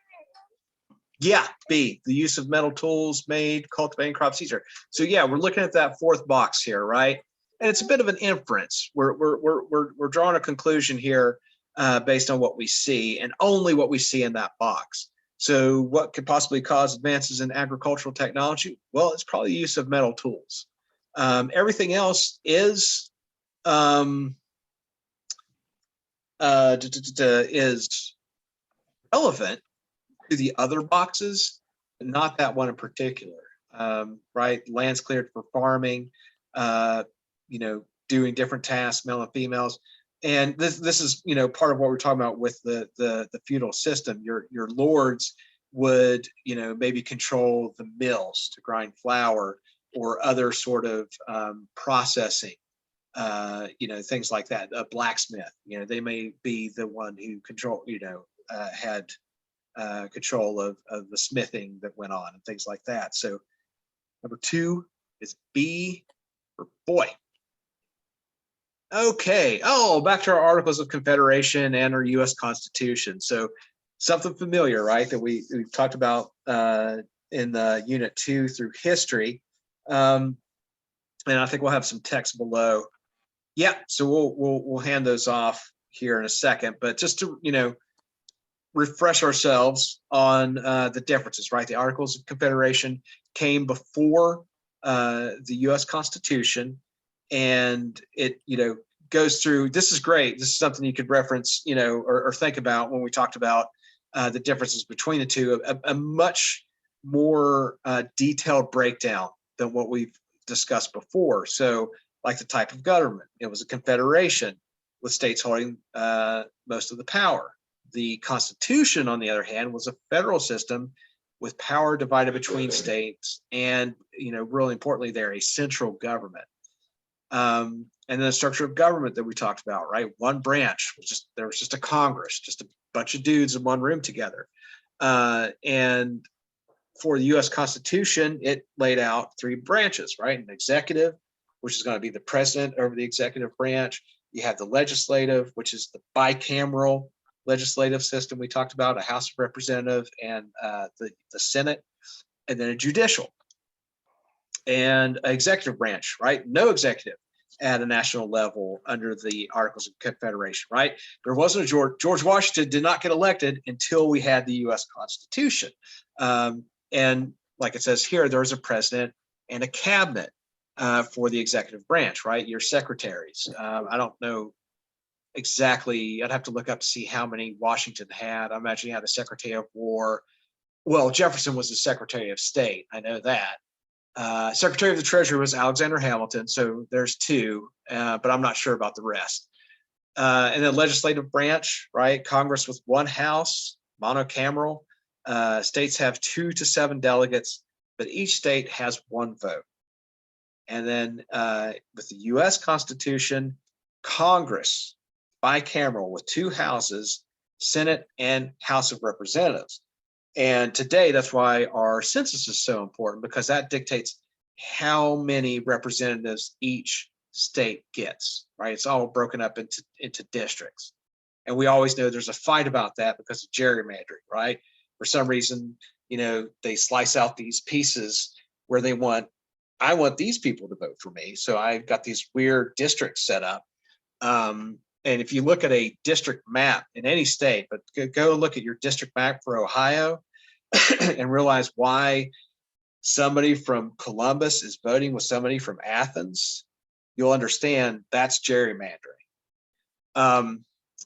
Yeah, B, the use of metal tools made cultivating crops easier. So yeah, we're looking at that 4th box here, right? And it's a bit of an inference. We're drawing a conclusion here based on what we see, and only what we see in that box. So what could possibly cause advances in agricultural technology? Well, it's probably the use of metal tools. Everything else is relevant to the other boxes, but not that one in particular. Right, lands cleared for farming, doing different tasks, male and females. And this is part of what we're talking about with the feudal system. Your lords would maybe control the mills to grind flour or other sort of processing, things like that. A blacksmith, they may be the one who had control of the smithing that went on and things like that. So number 2 is B for boy. Okay. Oh, back to our Articles of Confederation and our U.S. Constitution. So something familiar, right, that we've talked about in the Unit 2 through history. And I think we'll have some text below. Yeah, so we'll hand those off here in a second. But just to refresh ourselves on the differences, right? The Articles of Confederation came before the U.S. Constitution, and it goes through. This is great. This is something you could reference, or think about when we talked about the differences between the two. A much more detailed breakdown than what we've discussed before. So, like the type of government, it was a confederation with states holding most of the power. The Constitution, on the other hand, was a federal system with power divided between states, and really importantly, there a central government. And then the structure of government that we talked about, right? One branch there was just a Congress, just a bunch of dudes in one room together. And for the U.S. Constitution, it laid out 3 branches, right? An executive, which is going to be the president over the executive branch. You have the legislative, which is the bicameral legislative system we talked about, a House of Representatives and the Senate, and then a judicial and executive branch, right? No executive at a national level under the Articles of Confederation, right? There wasn't a George Washington did not get elected until we had the U.S. Constitution. And like it says here, there's a president and a cabinet for the executive branch, right? Your secretaries. I don't know exactly. I'd have to look up to see how many Washington had. I imagine he had a Secretary of War. Well, Jefferson was the Secretary of State. I know that. Secretary of the Treasury was Alexander Hamilton. So there's 2, but I'm not sure about the rest. And then legislative branch, right? Congress with 1 house, monocameral. States have 2 to 7 delegates, but each state has 1 vote. And then with the U.S. Constitution, Congress, bicameral with 2 houses, Senate and House of Representatives. And today, that's why our census is so important, because that dictates how many representatives each state gets, right? It's all broken up into districts. And we always know there's a fight about that because of gerrymandering, right? For some reason, they slice out these pieces where they want I want these people to vote for me. So I've got these weird districts set up. And if you look at a district map in any state, but go look at your district map for Ohio and realize why somebody from Columbus is voting with somebody from Athens, you'll understand that's gerrymandering.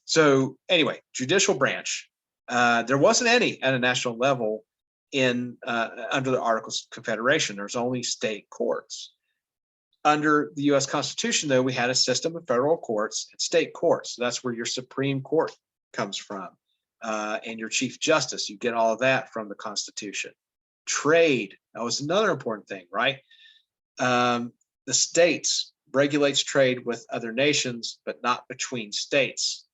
So anyway, judicial branch. There wasn't any at a national level in under the Articles of Confederation. There's only state courts. Under the U.S. Constitution, though, we had a system of federal courts and state courts. So that's where your Supreme Court comes from, and your Chief Justice. You get all of that from the Constitution. Trade, that was another important thing, right? The states regulates trade with other nations, but not between states.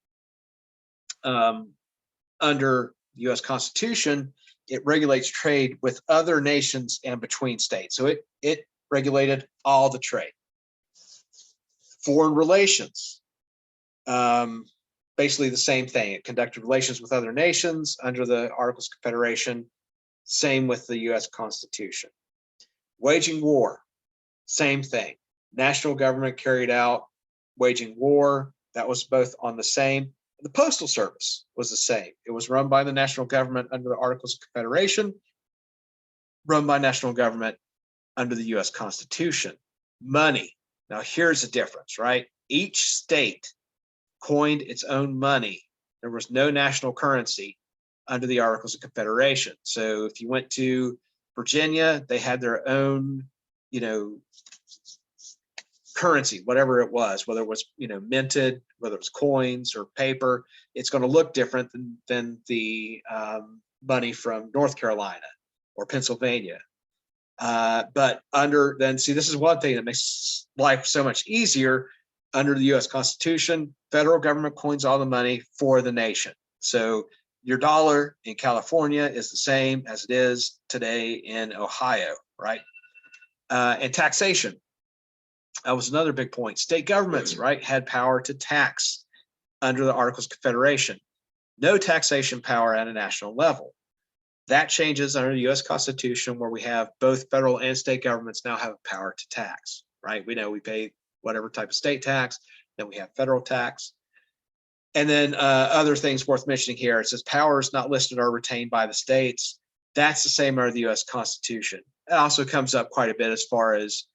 Under the U.S. Constitution, it regulates trade with other nations and between states. So it regulated all the trade. Foreign relations, basically the same thing. It conducted relations with other nations under the Articles of Confederation, same with the U.S. Constitution. Waging war, same thing. National government carried out waging war. That was both on the same. The Postal Service was the same. It was run by the national government under the Articles of Confederation, run by national government under the U.S. Constitution. Money. Now here's the difference, right? Each state coined its own money. There was no national currency under the Articles of Confederation. So if you went to Virginia, they had their own, currency, whatever it was, whether it was, minted, whether it was coins or paper. It's going to look different than the money from North Carolina or Pennsylvania. But this is one thing that makes life so much easier. Under the U.S. Constitution, federal government coins all the money for the nation. So your dollar in California is the same as it is today in Ohio, right? And taxation. That was another big point. State governments, right, had power to tax under the Articles of Confederation. No taxation power at a national level. That changes under the U.S. Constitution, where we have both federal and state governments now have power to tax, right? We know we pay whatever type of state tax, then we have federal tax. And then other things worth mentioning here, it says powers not listed or retained by the states. That's the same under the U.S. Constitution. It also comes up quite a bit as far as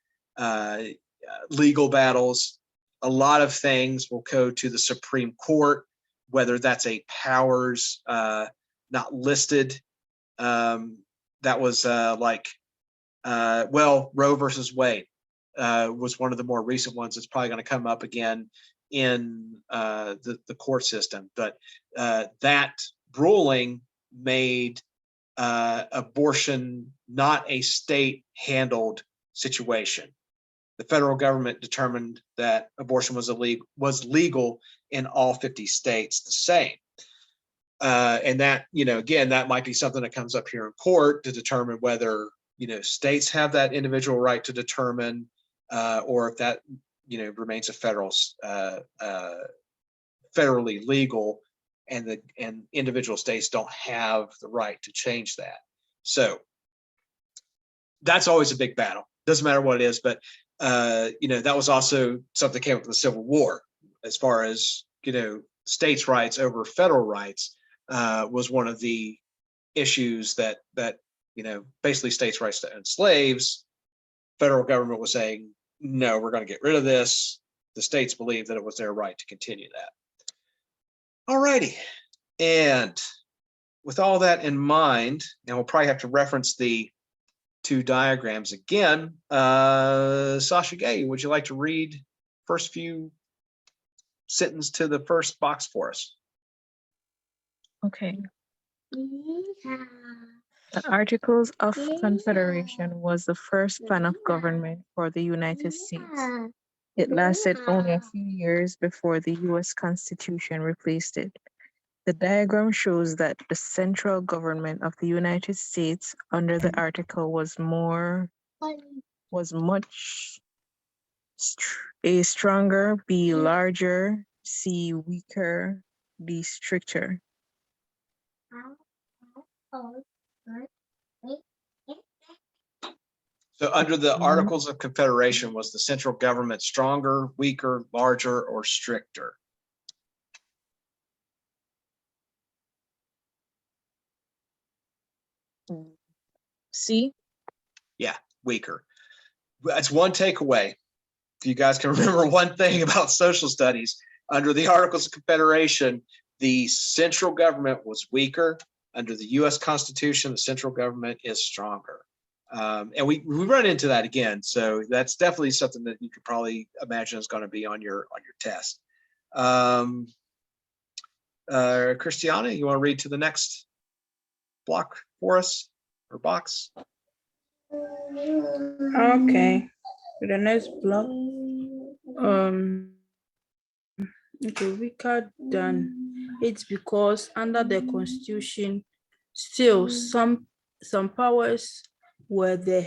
legal battles. A lot of things will go to the Supreme Court, whether that's a powers not listed. That was Roe versus Wade was one of the more recent ones. It's probably going to come up again in the court system. But that ruling made abortion not a state-handled situation. The federal government determined that abortion was legal in all 50 states the same. And that, again, that might be something that comes up here in court to determine whether, states have that individual right to determine, or if that, remains a federally legal, and individual states don't have the right to change that. So that's always a big battle. Doesn't matter what it is, but that was also something that came up with the Civil War, as far as, states' rights over federal rights. Was one of the issues that basically states' rights to own slaves. Federal government was saying, no, we're going to get rid of this. The states believed that it was their right to continue that. All righty. And with all that in mind, and we'll probably have to reference the two diagrams again. Sasha Gay, would you like to read first few sentences to the first box for us? Okay. The Articles of Confederation was the first plan of government for the United States. It lasted only a few years before the U.S. Constitution replaced it. The diagram shows that the central government of the United States under the article was much A stronger, B larger, C weaker, D stricter. So under the Mhm. Articles of Confederation, was the central government stronger, weaker, larger, or stricter? C. Yeah, weaker. That's one takeaway. If you guys can remember one thing about social studies, under the Articles of Confederation, the central government was weaker. Under the US Constitution, the central government is stronger. And we run into that again. So that's definitely something that you could probably imagine is going to be on your test. Christiana, you want to read to the next block for us, or box? Okay. The next block. Okay, weaker than it's because under the Constitution, still some powers were the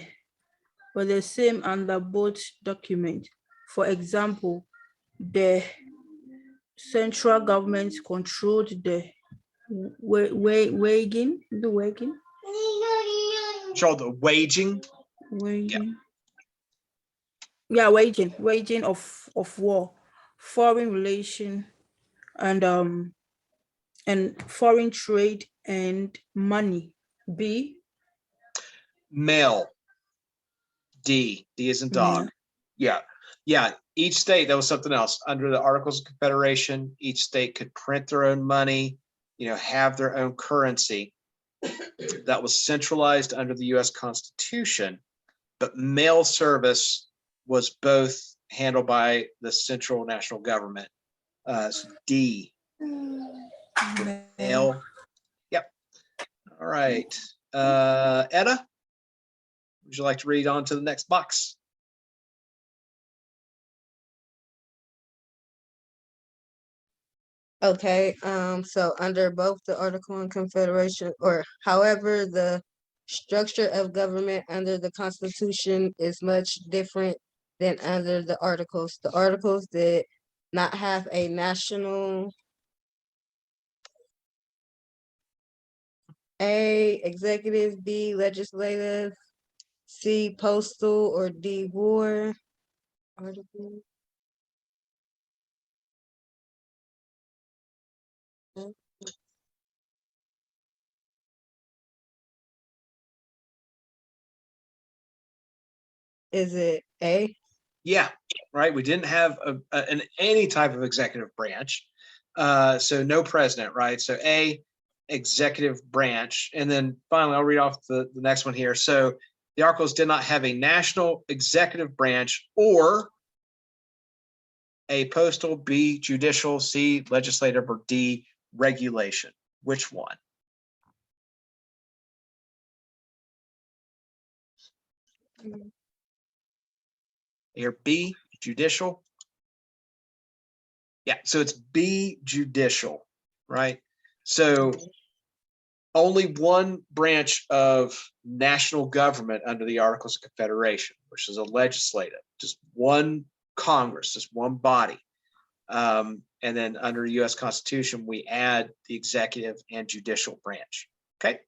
same under both documents. For example, the central government controlled the waging. Show the waging. Yeah, waging of war, foreign relation, and foreign trade and money. B. Mail. D is in dog. Yeah. Each state, that was something else. Under the Articles of Confederation, each state could print their own money, have their own currency. That was centralized under the US Constitution, but mail service was both handled by the central national government. So D. Mail. Yep. All right. Etta, would you like to read on to the next box? Okay, so under both the Article of Confederation, or however, the structure of government under the Constitution is much different than under the Articles. The Articles did not have a national A, executive, B, legislative, C, postal, or D, war. Article. Is it A? Yeah, right. We didn't have any type of executive branch. So no president, right? So A, executive branch. And then finally, I'll read off the next one here. So the Articles did not have a national executive branch, or A, postal, B, judicial, C, legislative, or D, regulation. Which one? A or B, judicial? Yeah, so it's B, judicial, right? So only one branch of national government under the Articles of Confederation, which is a legislative, just one Congress, just one body. And then under the US Constitution, we add the executive and judicial branch. Okay.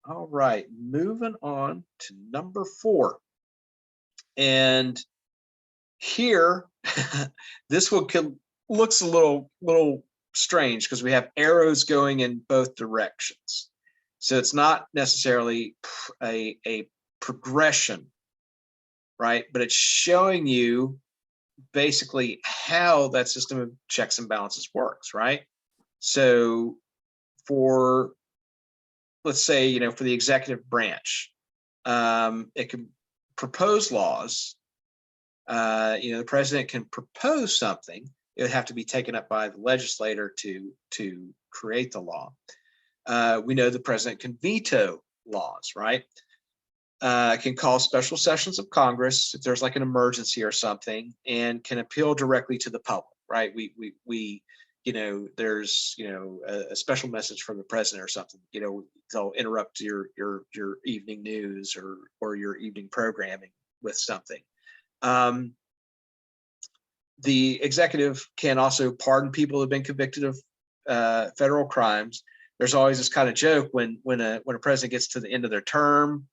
All right, moving on to number 4. And here, this one looks a little strange because we have arrows going in both directions. So it's not necessarily a progression, right? But it's showing you basically how that system of checks and balances works, right? So for, let's say, for the executive branch, it can propose laws. The president can propose something. It would have to be taken up by the legislator to create the law. We know the president can veto laws, right? Can call special sessions of Congress if there's like an emergency or something, and can appeal directly to the public, right? There's a special message from the president or something. They'll interrupt your evening news or your evening programming with something. The executive can also pardon people who have been convicted of federal crimes. There's always this kind of joke when a president gets to the end of their term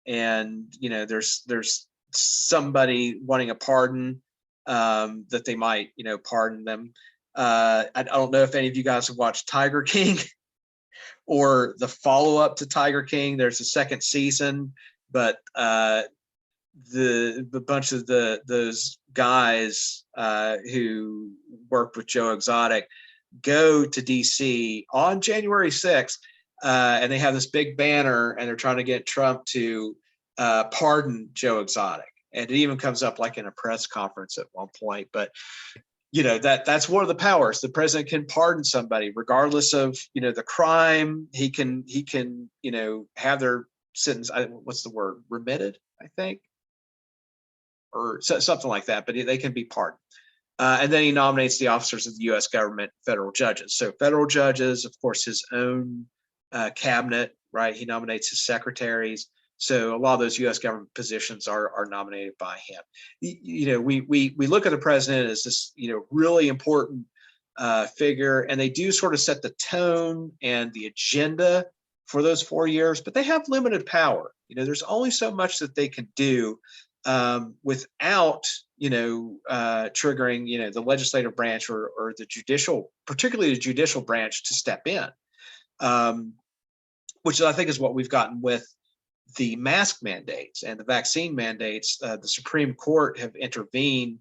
and there's somebody wanting a pardon, that they might pardon them. I don't know if any of you guys have watched Tiger King or the follow-up to Tiger King. There's a second season, but the bunch of those guys who worked with Joe Exotic go to DC on January 6th, and they have this big banner, and they're trying to get Trump to pardon Joe Exotic. And it even comes up like in a press conference at one point. But that's one of the powers. The president can pardon somebody regardless of the crime. He can have their sentence, what's the word, remitted, I think, or something like that, but they can be pardoned. And then he nominates the officers of the U.S. government, federal judges. So federal judges, of course, his own cabinet, right? He nominates his secretaries. So a lot of those U.S. government positions are nominated by him. We look at the president as this really important figure, and they do sort of set the tone and the agenda for those 4 years, but they have limited power. There's only so much that they can do without triggering the legislative branch or the judicial, particularly the judicial branch, to step in, which I think is what we've gotten with the mask mandates and the vaccine mandates. The Supreme Court have intervened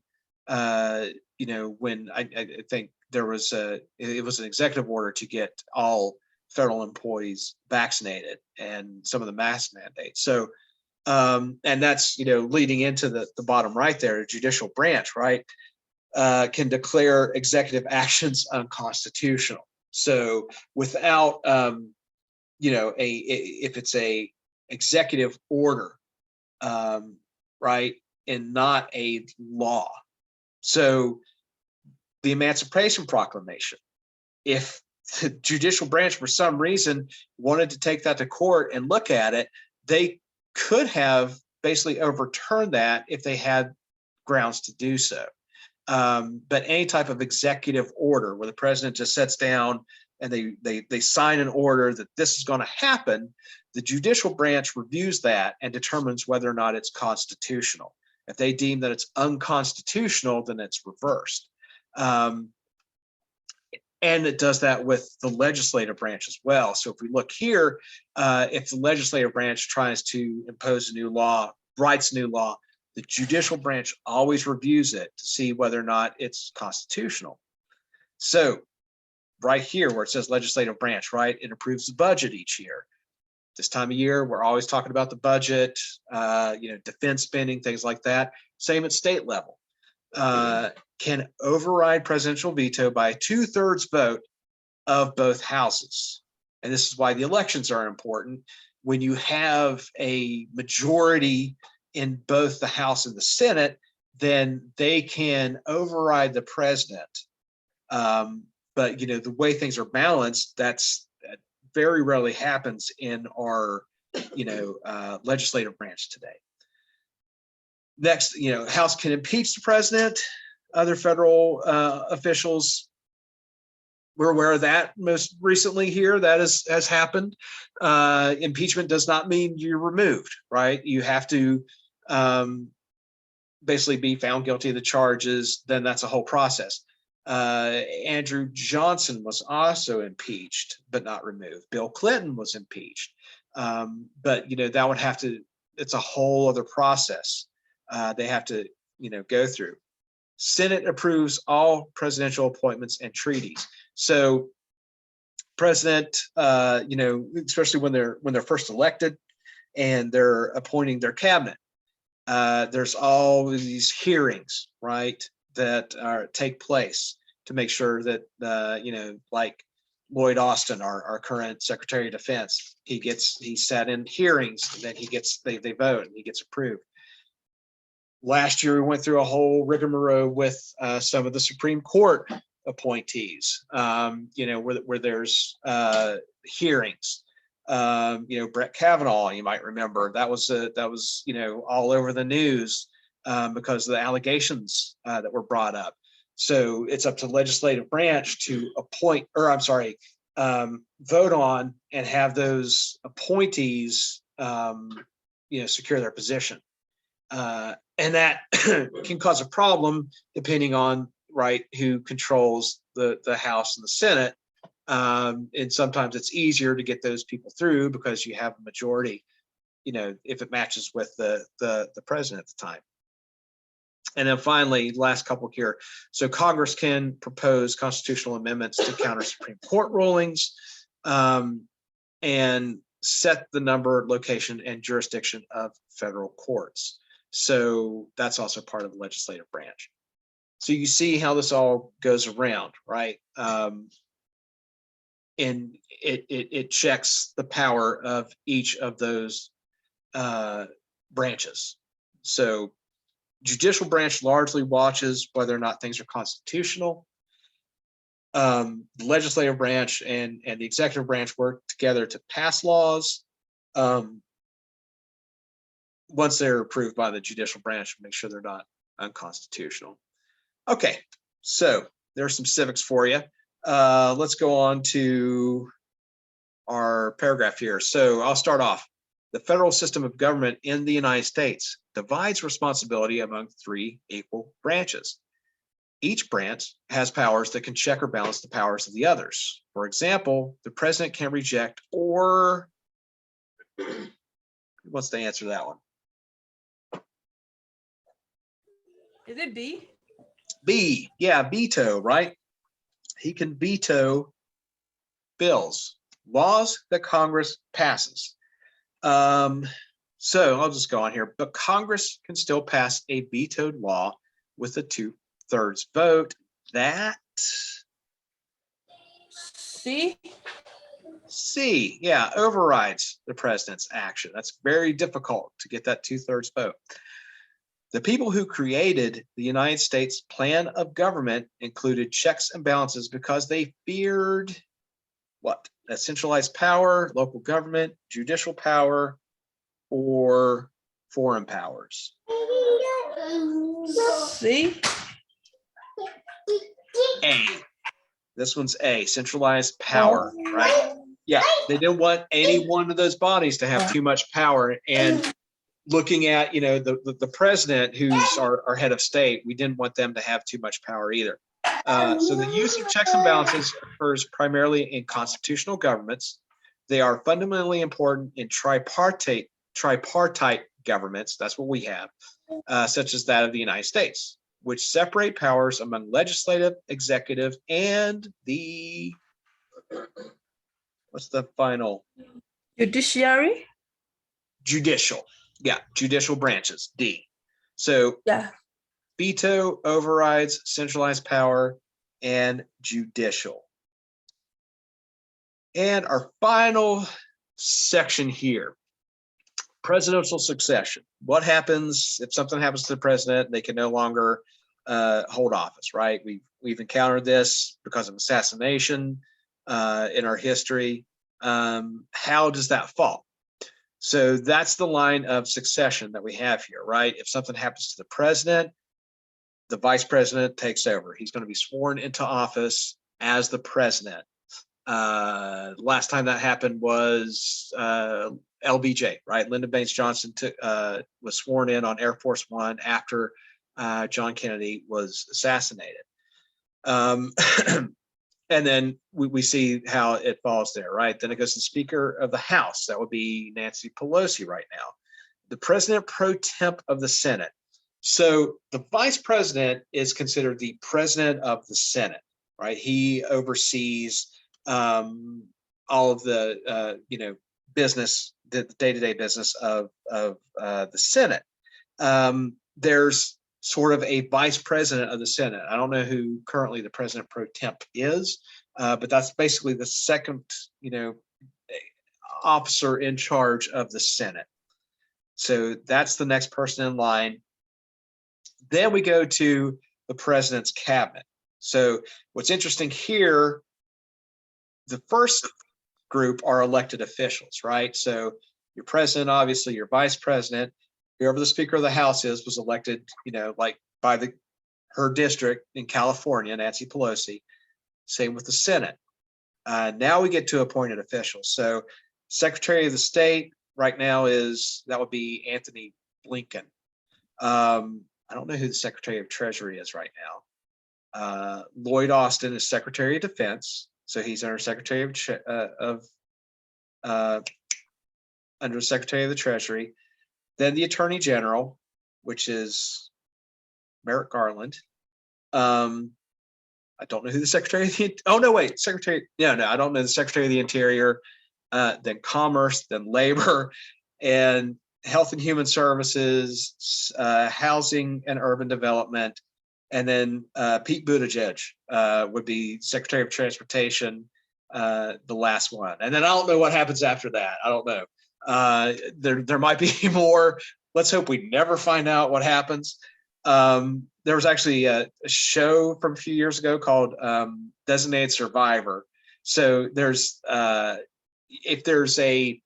when I think there was it was an executive order to get all federal employees vaccinated and some of the mask mandates. So and that's leading into the bottom right there, the judicial branch, right, can declare executive actions unconstitutional. So without if it's a executive order, right, and not a law. So the Emancipation Proclamation, if the judicial branch for some reason wanted to take that to court and look at it, they could have basically overturned that if they had grounds to do so. But any type of executive order where the president just sits down and they sign an order that this is going to happen, the judicial branch reviews that and determines whether or not it's constitutional. If they deem that it's unconstitutional, then it's reversed. And it does that with the legislative branch as well. So if we look here, if the legislative branch tries to impose a new law, writes a new law, the judicial branch always reviews it to see whether or not it's constitutional. So right here where it says legislative branch, right, it approves the budget each year. This time of year, we're always talking about the budget, defense spending, things like that. Same at state level. Can override presidential veto by a 2/3 vote of both houses. And this is why the elections are important. When you have a majority in both the House and the Senate, then they can override the president. But the way things are balanced, that very rarely happens in our legislative branch today. Next, House can impeach the president. Other federal officials, we're aware of that most recently here. That has happened. Impeachment does not mean you're removed, right? You have to basically be found guilty of the charges. Then that's a whole process. Andrew Johnson was also impeached, but not removed. Bill Clinton was impeached. But that would have to, it's a whole other process they have to go through. Senate approves all presidential appointments and treaties. So president, especially when they're first elected and they're appointing their cabinet, there's all these hearings, right, that take place to make sure that like Lloyd Austin, our current Secretary of Defense, he sat in hearings, and then they vote and he gets approved. Last year, we went through a whole rigmarole with some of the Supreme Court appointees, where there's hearings. Brett Kavanaugh, you might remember, that was all over the news because of the allegations that were brought up. So it's up to the legislative branch to vote on and have those appointees secure their position. And that can cause a problem depending on who controls the House and the Senate. And sometimes it's easier to get those people through because you have a majority, if it matches with the president at the time. And then finally, last couple here. So Congress can propose constitutional amendments to counter Supreme Court rulings, and set the number, location, and jurisdiction of federal courts. So that's also part of the legislative branch. So you see how this all goes around, right? And it checks the power of each of those branches. So judicial branch largely watches whether or not things are constitutional. The legislative branch and the executive branch work together to pass laws. Once they're approved by the judicial branch, make sure they're not unconstitutional. Okay, so there's some civics for you. Let's go on to our paragraph here. So I'll start off. The federal system of government in the United States divides responsibility among 3 equal branches. Each branch has powers that can check or balance the powers of the others. For example, the president can reject or, who wants to answer that one? Is it B? B, yeah, veto, right? He can veto bills, laws that Congress passes. So I'll just go on here, but Congress can still pass a vetoed law with a 2/3 vote. That C? C, yeah, overrides the president's action. That's very difficult to get that 2/3 vote. The people who created the United States plan of government included checks and balances because they feared what? A centralized power, local government, judicial power, or foreign powers. C? A. This one's A, centralized power, right? Yeah, they didn't want any one of those bodies to have too much power. And looking at, the president, who's our head of state, we didn't want them to have too much power either. So the use of checks and balances occurs primarily in constitutional governments. They are fundamentally important in tripartite governments. That's what we have, such as that of the United States, which separate powers among legislative, executive, and the, what's the final? Judiciary? Judicial. Yeah, judicial branches, D. So Yeah. veto, overrides, centralized power, and judicial. And our final section here, presidential succession. What happens if something happens to the president? They can no longer hold office, right? We've encountered this because of assassination in our history. How does that fall? So that's the line of succession that we have here, right? If something happens to the president, the vice president takes over. He's going to be sworn into office as the president. Last time that happened was LBJ, right? Lyndon Baines Johnson was sworn in on Air Force One after John Kennedy was assassinated. And then we see how it falls there, right? Then it goes to Speaker of the House. That would be Nancy Pelosi right now. The President pro temp of the Senate. So the Vice President is considered the President of the Senate, right? He oversees all of the business, the day-to-day business of the Senate. There's sort of a vice president of the Senate. I don't know who currently the president pro temp is, but that's basically the second, officer in charge of the Senate. So that's the next person in line. Then we go to the president's cabinet. So what's interesting here, the first group are elected officials, right? So your president, obviously your vice president, whoever the Speaker of the House is, was elected, like by her district in California, Nancy Pelosi. Same with the Senate. Now we get to appointed officials. So Secretary of the State, right now that would be Anthony Blinken. I don't know who the Secretary of Treasury is right now. Lloyd Austin is Secretary of Defense, so he's under Secretary under Secretary of the Treasury. Then the Attorney General, which is Merrick Garland. I don't know who the Secretary of the Secretary. No, I don't know the Secretary of the Interior. Then Commerce, then Labor, and Health and Human Services, Housing and Urban Development, and then Pete Buttigieg would be Secretary of Transportation, the last one. And then I don't know what happens after that. I don't know. There might be more. Let's hope we never find out what happens. There was actually a show from a few years ago called Designated Survivor. So if there's a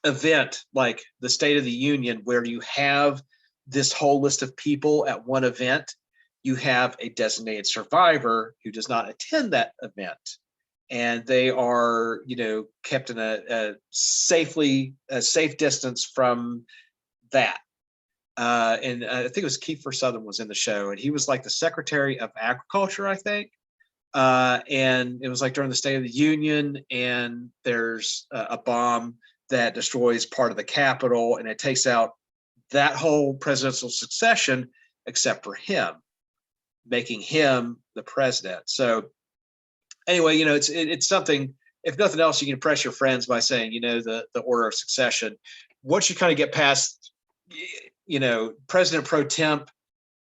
event like the State of the Union where you have this whole list of people at one event, you have a designated survivor who does not attend that event, and they are, kept in a safe distance from that. And I think it was Kiefer Sutherland was in the show, and he was like the Secretary of Agriculture, I think. And it was like during the State of the Union, and there's a bomb that destroys part of the Capitol, and it takes out that whole presidential succession except for him, making him the president. So anyway, it's something. If nothing else, you can impress your friends by saying, the order of succession. Once you kind of get past, President pro temp,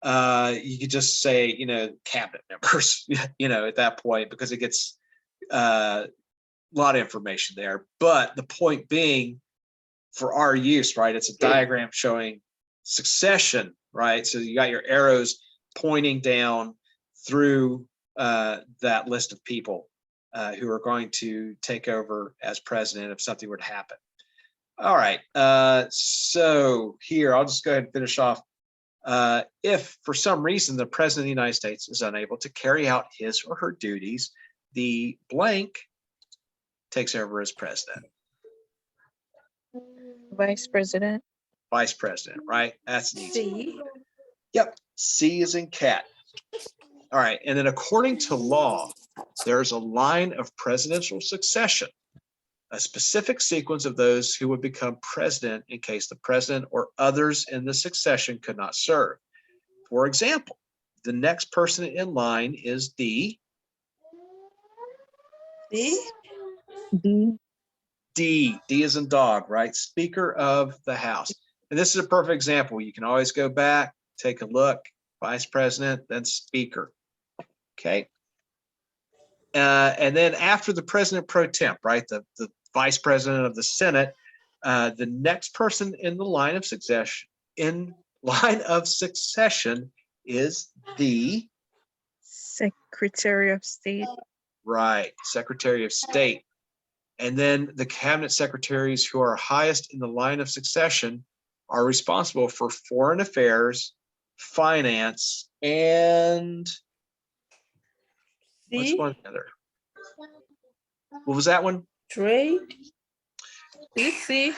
you could just say, cabinet members, at that point, because it gets a lot of information there. But the point being, for our use, right, it's a diagram showing succession, right? So you got your arrows pointing down through that list of people who are going to take over as president if something were to happen. All right. So here, I'll just go ahead and finish off. If for some reason the president of the United States is unable to carry out his or her duties, the blank takes over as president. Vice President. Vice president, right? That's an easy one. C. Yep. C is in cat. All right. And then according to law, there's a line of presidential succession, a specific sequence of those who would become president in case the president or others in the succession could not serve. For example, the next person in line is D. D. D. D is in dog, right? Speaker of the House. And this is a perfect example. You can always go back, take a look, vice president, then speaker. Okay. And then after the president pro temp, right? The vice president of the Senate, the next person in the line of succession is the Secretary of State. Right, Secretary of State. And then the cabinet secretaries who are highest in the line of succession are responsible for foreign affairs, finance, and what's C. one other? What was that one? Trade. C.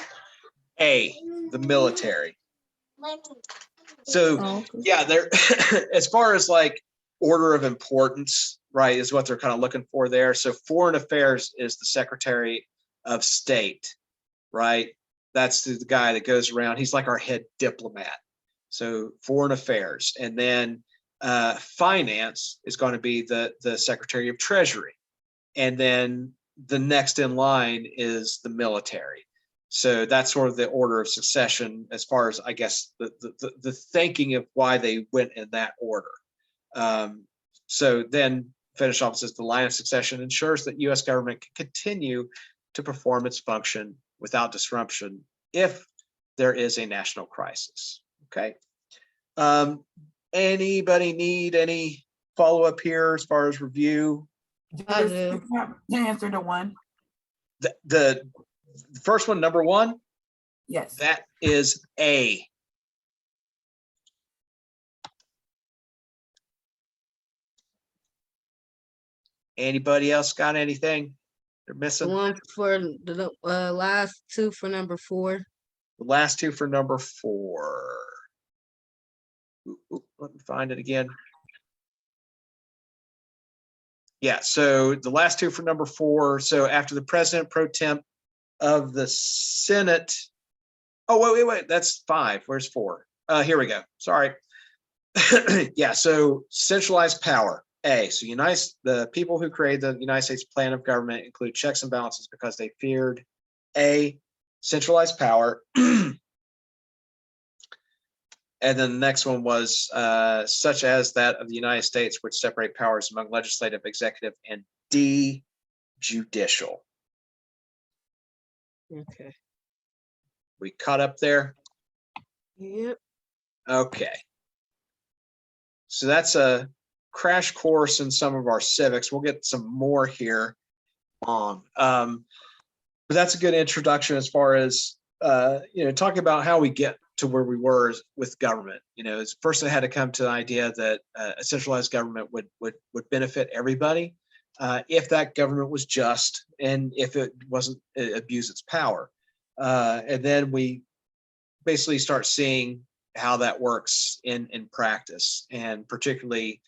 A, the military. So Oh, yeah, they're as far as like order of importance, right, is what they're kind of looking for there. So foreign affairs is the Secretary of State, right? That's the guy that goes around. He's like our head diplomat. So foreign affairs. And then finance is going to be the Secretary of Treasury. And then the next in line is the military. So that's sort of the order of succession as far as, I guess, the thinking of why they went in that order. So then finish off says the line of succession ensures that U.S. government can continue to perform its function without disruption if there is a national crisis. Okay. Anybody need any follow-up here as far as review? I do. To answer the one. The first one, number one, Yes. that is A. Anybody else got anything? They're The missing one for the last two for number 4. the last two for number 4. Let me find it again. Yeah, so the last two for number 4. So after the president pro temp of the Senate. Oh, wait. That's 5. Where's 4? Here we go. Sorry. Yeah, so centralized power. A. So the people who created the United States plan of government include checks and balances because they feared A, centralized power. And then the next one was such as that of the United States, which separate powers among legislative, executive, and D, judicial. Okay. We caught up there? Yep. Okay. So that's a crash course in some of our civics. We'll get some more here on. But that's a good introduction as far as, talking about how we get to where we were with government. First I had to come to the idea that a centralized government would benefit everybody if that government was just and if it wasn't abuse its power. And then we basically start seeing how that works in practice, and particularly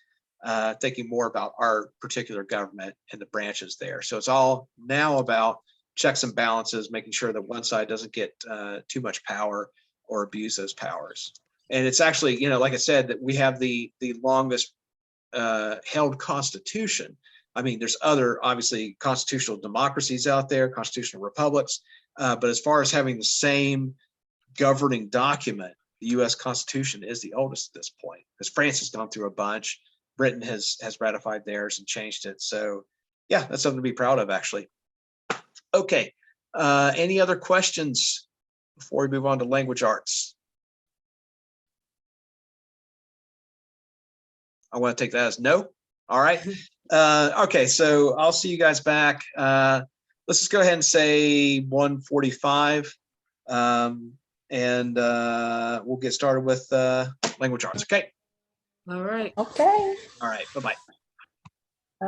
thinking more about our particular government and the branches there. So it's all now about checks and balances, making sure that one side doesn't get too much power or abuse those powers. And it's actually, like I said, that we have the longest held constitution. I mean, there's other obviously constitutional democracies out there, constitutional republics, but as far as having the same governing document, the U.S. Constitution is the oldest at this point, because France has gone through a bunch. Britain has ratified theirs and changed it. So yeah, that's something to be proud of, actually. Okay, any other questions before we move on to language arts? I want to take that as no. All right. Okay, so I'll see you guys back. Let's just go ahead and say 1:45. And we'll get started with language arts. Okay. All right. Okay. All right. Bye-bye.